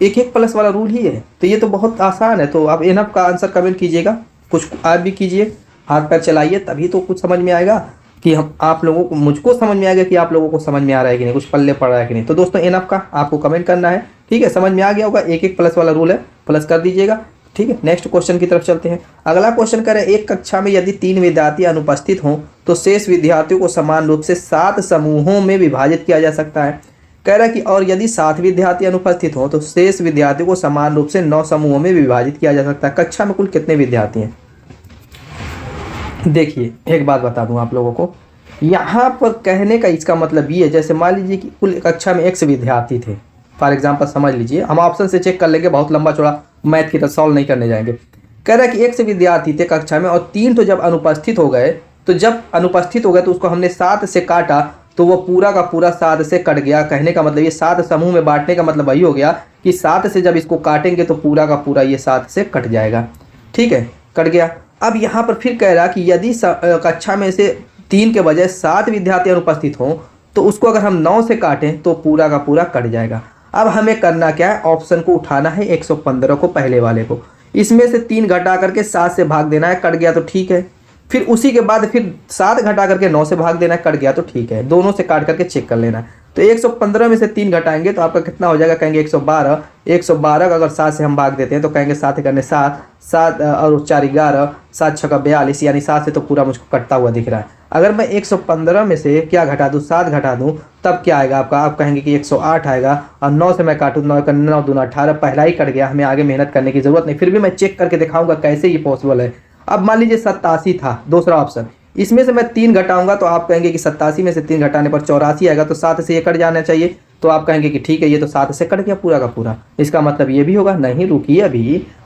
Speaker 1: एक प्लस वाला रूल ही है, तो ये तो बहुत आसान है। तो आप NF का आंसर कमेंट कीजिएगा, कुछ आप भी कीजिए, हाथ पैर चलाइए, तभी तो कुछ समझ में आएगा कि हम आप लोगों को, मुझको समझ में आएगा कि आप लोगों को समझ में आ रहा है कि नहीं, कुछ पल्ले पड़ रहा है कि नहीं। तो दोस्तों NF का आपको कमेंट करना है, ठीक है। समझ में आ गया होगा, एक प्लस वाला रूल है, प्लस कर दीजिएगा, ठीक है। नेक्स्ट क्वेश्चन की तरफ चलते हैं। अगला क्वेश्चन करें, एक कक्षा में यदि 3 विद्यार्थी अनुपस्थित हों तो शेष विद्यार्थियों को समान रूप से 7 समूहों में विभाजित किया जा सकता है। कह रहा है कि और यदि 7 विद्यार्थी अनुपस्थित हों तो शेष विद्यार्थियों को समान रूप से 9 समूहों में विभाजित किया जा सकता है। कक्षा में कुल कितने विद्यार्थी हैं। देखिए एक बात बता दूं आप लोगों को, यहाँ पर कहने का इसका मतलब ये है, जैसे मान लीजिए कि कुल कक्षा में X विद्यार्थी थे, फॉर एग्जाम्पल समझ लीजिए, हम ऑप्शन से चेक कर लेंगे, बहुत लंबा चौड़ा मैथ की तरह सॉल्व नहीं करने जाएंगे। कह रहा है कि X विद्यार्थी थे कक्षा में और 3 तो जब अनुपस्थित हो गए, तो जब अनुपस्थित हो गए तो उसको हमने 7 से काटा तो वो पूरा का पूरा 7 से कट गया। कहने का मतलब ये 7 समूह में बांटने का मतलब वही हो गया कि 7 से जब इसको काटेंगे तो पूरा का पूरा ये 7 से कट जाएगा, ठीक है, कट गया। अब यहाँ पर फिर कह रहा कि यदि कक्षा में से 3 के बजाय 7 विद्यार्थी अनुपस्थित हों तो उसको अगर हम 9 से काटें तो पूरा का पूरा कट जाएगा। अब हमें करना क्या है, ऑप्शन को उठाना है 115 को, पहले वाले को, इसमें से 3 घटा करके 7 से भाग देना है, कट गया तो ठीक है। फिर उसी के बाद फिर 7 घटा करके 9 से भाग देना है, कट गया तो ठीक है। दोनों से काट करके चेक कर लेना है। तो 115 में से 3 घटाएंगे तो आपका कितना हो जाएगा, कहेंगे 112। 112 का अगर 7 से हम भाग देते हैं तो कहेंगे 7 करने 7, 7 और 4 11, 7 6 42, यानी 7 से तो पूरा मुझको कटता हुआ दिख रहा है। अगर मैं 115 में से क्या घटा दूँ, 7 घटा दूँ, तब क्या आएगा आपका, आप कहेंगे कि 108 आएगा। और 9 से मैं काटूँ, 9 का 9 दूना 18, पहला ही कट गया, हमें आगे मेहनत करने की ज़रूरत नहीं। फिर भी मैं चेक करके दिखाऊंगा कैसे ये पॉसिबल है। अब मान लीजिए 87 था, दूसरा ऑप्शन, इसमें से मैं 3 घटाऊंगा तो आप कहेंगे कि 87 में से 3 घटाने पर 84 आएगा, तो 7 से ये कट जाना चाहिए, तो आप कहेंगे कि ठीक है ये तो 7 से कट गया पूरा का पूरा। इसका मतलब ये भी होगा, नहीं रुकिए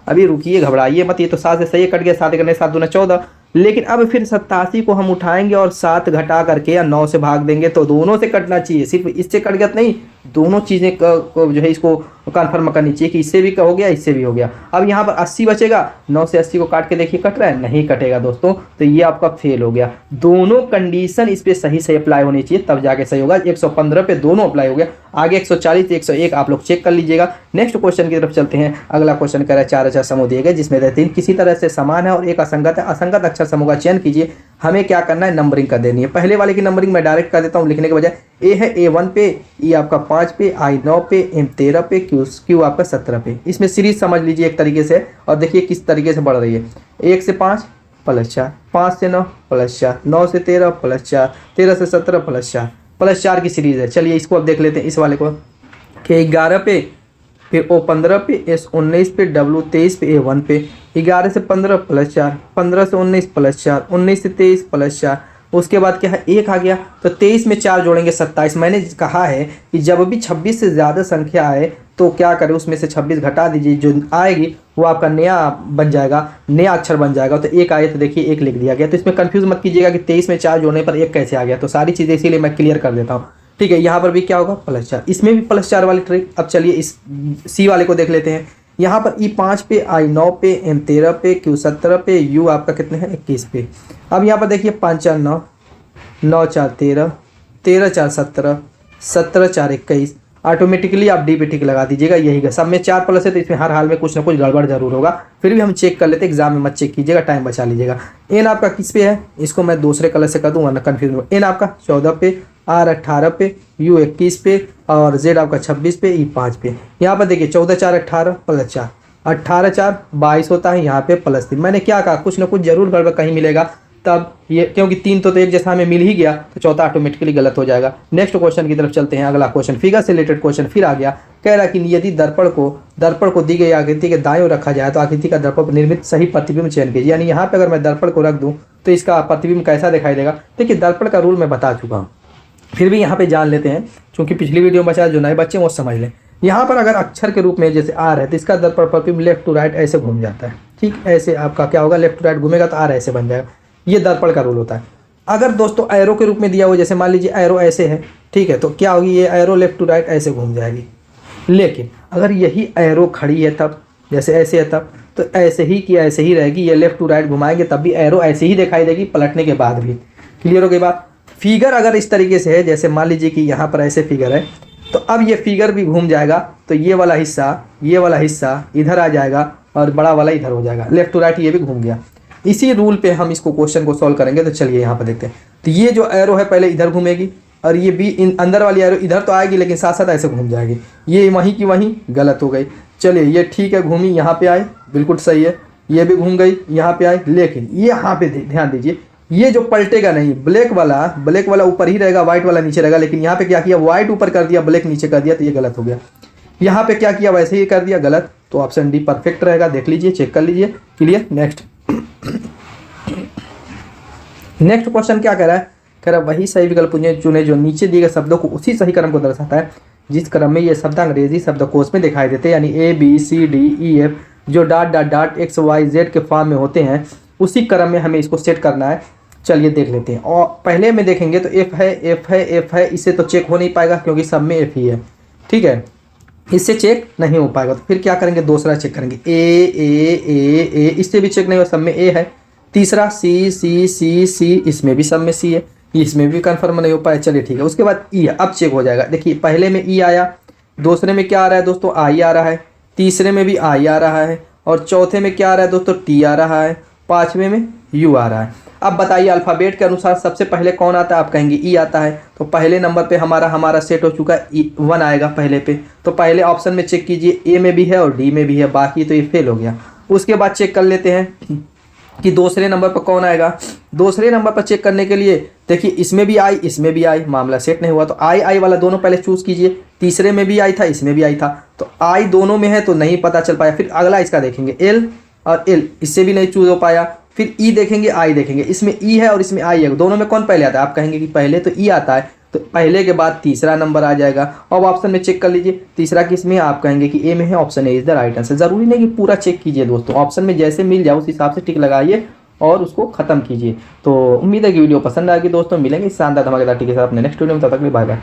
Speaker 1: अभी रुकिए, घबराइए मत, ये तो 7 से सही कट गया, 7 करने 7 दूना 14। लेकिन अब फिर 87 को हम उठाएंगे और 7 घटा करके या 9 से भाग देंगे, तो दोनों से कटना चाहिए, सिर्फ इससे कट गया तो नहीं, दोनों चीज़ें को जो है इसको कन्फर्म करनी चाहिए कि इससे भी हो गया इससे भी हो गया। अब यहाँ पर 80 बचेगा, 9 से 80 को काट के देखिए कट रहा है, नहीं कटेगा दोस्तों, तो ये आपका फेल हो गया। दोनों कंडीशन इस पर सही से अप्लाई होनी चाहिए तब जाके सही होगा। 115 पे दोनों अप्लाई हो गया, आगे 140 101 आप लोग चेक कर लीजिएगा। नेक्स्ट क्वेश्चन की तरफ चलते हैं। अगला क्वेश्चन कह रहा है 4 अक्षर समूह दिए गए जिसमें 3 किसी तरह से समान है और एक असंगत है। असंगत अक्षर समूह का चयन कीजिए। हमें क्या करना है, नंबरिंग कर देनी है। पहले वाले की नंबरिंग मैं डायरेक्ट कर देता हूँ लिखने के बजाय। ए है A1 पे, ई आपका 5 पे, आई 9 पे, एम 13 पे, क्यू आपका 17 पे। इसमें सीरीज समझ लीजिए एक तरीके से, और देखिए किस तरीके से बढ़ रही है। 1 से 5 प्लस 4, 5 से 9 प्लस 4, 9 से 13 प्लस 4, 13 से 17 प्लस 4 की सीरीज है। चलिए इसको अब देख लेते हैं, इस वाले को कि 11 पे, फिर O15 पे, S19 पे, W23 पे, A1 पे। 11 से 15 प्लस 4, 15 से 19 प्लस 4, 19 से 23 प्लस 4। उसके बाद क्या है, 1 आ गया, तो 23 में 4 जोड़ेंगे 27। मैंने कहा है कि जब भी 26 से ज़्यादा संख्या आए तो क्या करें, उसमें से 26 घटा दीजिए, जो आएगी वो आपका नया बन जाएगा, नया अक्षर बन जाएगा। तो 1 आए तो देखिए 1 लिख दिया गया। तो इसमें कंफ्यूज मत कीजिएगा कि 23 में 4 जोड़ने पर 1 कैसे आ गया, तो सारी चीज़ें इसीलिए मैं क्लियर कर देता हूँ। ठीक है, यहाँ पर भी क्या होगा, प्लस 4, इसमें भी प्लस 4 वाली ट्रिक। अब चलिए इस सी वाले को देख लेते हैं। यहाँ पर E5 पे, I9 पे, M13 पे, Q17 पे, U आपका कितने हैं 21 पे। अब यहाँ पर देखिए 5 4 9, 9 4 13, 13 4 17, 17 4 21। ऑटोमेटिकली आप डी पे टिक लगा दीजिएगा, यही सब में 4 प्लस है तो इसमें हर हाल में कुछ ना कुछ गड़बड़ जरूर होगा। फिर भी हम चेक कर लेते हैं, एग्जाम में मत चेक कीजिएगा, टाइम बचा लीजिएगा। एन आपका किस पे है, इसको मैं दूसरे कलर से कर दूँ वरना कन्फ्यूज हो। एन आपका 14 पे, R 18 पे, U 21 पे और Z आपका 26 पे, E 5 पे। यहाँ पर देखिए 14 4 18 प्लस 4, 18 4 22 होता है, यहाँ पे प्लस 3। मैंने क्या कहा, कुछ ना कुछ जरूर गड़बड़ कहीं मिलेगा, तब ये क्योंकि 3 तो एक जैसा हमें मिल ही गया, तो चौथा ऑटोमेटिकली गलत हो जाएगा। नेक्स्ट क्वेश्चन की तरफ चलते हैं। अगला क्वेश्चन फिगर से रिलेटेड क्वेश्चन फिर आ गया। कह रहा कि यदि दर्पण को दी गई आकृति के दाएं ओर रखा जाए तो आकृति का दर्पण पर निर्मित सही प्रतिबिंब चयन कीजिए। यानी यहाँ पे अगर मैं दर्पण को रख दूँ तो इसका प्रतिबिंब कैसा दिखाई देगा। देखिए दर्पण का रूल मैं बता चुका हूँ, फिर भी यहाँ पे जान लेते हैं, क्योंकि पिछली वीडियो में बचा, जो नए बच्चे वो समझ लें। यहाँ पर अगर अक्षर के रूप में जैसे R है तो इसका दर्पण प्रतिबिंब लेफ्ट टू राइट ऐसे घूम जाता है। ठीक, ऐसे आपका क्या होगा, लेफ्ट टू राइट घूमेगा तो R ऐसे बन जाएगा। ये दर्पण का रूल होता है। अगर दोस्तों एरो के रूप में दिया हुआ, जैसे मान लीजिए एरो ऐसे है, ठीक है, तो क्या होगी, ये एरो लेफ्ट टू राइट ऐसे घूम जाएगी। लेकिन अगर यही एरो खड़ी है तब, जैसे ऐसे है तब, तो ऐसे ही की ऐसे ही रहेगी। ये लेफ्ट टू राइट घुमाएंगे तब भी एरो ऐसे ही दिखाई देगी, पलटने के बाद भी। क्लियर हो गई बात। फिगर अगर इस तरीके से है, जैसे मान लीजिए कि यहाँ पर ऐसे फिगर है, तो अब ये फिगर भी घूम जाएगा, तो ये वाला हिस्सा इधर आ जाएगा और बड़ा वाला इधर हो जाएगा, लेफ्ट टू राइट ये भी घूम गया। इसी रूल पे हम इसको क्वेश्चन को सॉल्व करेंगे। तो चलिए यहाँ पर देखते हैं। तो ये जो एरो है पहले इधर घूमेगी और ये भी अंदर वाली एरो इधर तो आएगी, लेकिन साथ साथ ऐसे घूम जाएगी। ये वहीं की वहीं गलत हो गई। चलिए ये ठीक है, घूमी, यहाँ पे आए, बिल्कुल सही है। ये भी घूम गई, यहाँ पे आए, लेकिन ये यहाँ पे ध्यान दीजिए, ये जो पलटेगा नहीं, ब्लैक वाला ऊपर ही रहेगा, व्हाइट वाला नीचे रहेगा। लेकिन यहाँ पे क्या किया, व्हाइट ऊपर कर दिया, ब्लैक नीचे कर दिया, तो ये गलत हो गया। यहाँ पे क्या किया, वैसे ही कर दिया, गलत। तो ऑप्शन डी परफेक्ट रहेगा, देख लीजिए, चेक कर लीजिए। क्लियर। नेक्स्ट क्वेश्चन क्या कह रहा है, कह रहा है वही सही विकल्प चुने जो नीचे दिए गए शब्दों को उसी सही क्रम को दर्शाता है जिस क्रम में ये शब्द अंग्रेजी शब्दकोश में दिखाई देते हैं। यानी ABCDEF जो डॉट XYZ के फॉर्म में होते हैं, उसी क्रम में हमें इसको सेट करना है। चलिए देख लेते हैं। और पहले में देखेंगे तो F है, इससे तो चेक हो नहीं पाएगा क्योंकि सब में F ही है। ठीक है, इससे चेक नहीं हो पाएगा। तो फिर क्या करेंगे, दूसरा चेक करेंगे, A, इससे भी चेक नहीं हो, सब में A है। तीसरा C, इसमें भी सब में C है, इसमें भी कंफर्म नहीं हो पाया। चलिए ठीक है। उसके बाद E है, अब चेक हो जाएगा। देखिए पहले में E आया, दूसरे में क्या आ रहा है दोस्तों, I आ रहा है, तीसरे में भी I आ रहा है, और चौथे में क्या आ रहा है दोस्तों, T आ रहा है, पाँचवें में U आ रहा है। अब बताइए अल्फ़ाबेट के अनुसार सबसे पहले कौन आता है, आप कहेंगे E आता है। तो पहले नंबर पे हमारा सेट हो चुका है, 1 आएगा पहले पे। तो पहले ऑप्शन में चेक कीजिए, A में भी है और D में भी है, बाकी तो ये फेल हो गया। उसके बाद चेक कर लेते हैं कि दूसरे नंबर पर कौन आएगा। दूसरे नंबर पर चेक करने के लिए देखिए, इसमें भी आई, इसमें भी आई, मामला सेट नहीं हुआ। तो आई वाला दोनों पहले चूज़ कीजिए। तीसरे में भी आई था, इसमें भी आई था, तो आई दोनों में है तो नहीं पता चल पाया। फिर अगला इसका देखेंगे, एल और एल, इससे भी नहीं चूज हो पाया। फिर ई देखेंगे, आई देखेंगे, इसमें ई है और इसमें आई है, दोनों में कौन पहले आता है? आप कहेंगे कि पहले तो ई आता है, तो पहले के बाद तीसरा नंबर आ जाएगा। अब ऑप्शन में चेक कर लीजिए तीसरा किस में है, आप कहेंगे कि ए में है, option A is the right answer. जरूरी नहीं कि पूरा चेक कीजिए दोस्तों, ऑप्शन में जैसे मिल जाए उस हिसाब से टिक लगाइए और उसको खत्म कीजिए। तो उम्मीद है कि वीडियो पसंद आएगी दोस्तों, मिलेंगे इस शानदार धमाकेदार टिक के साथ अपने नेक्स्ट वीडियो में, तब तक के लिए बाय बाय।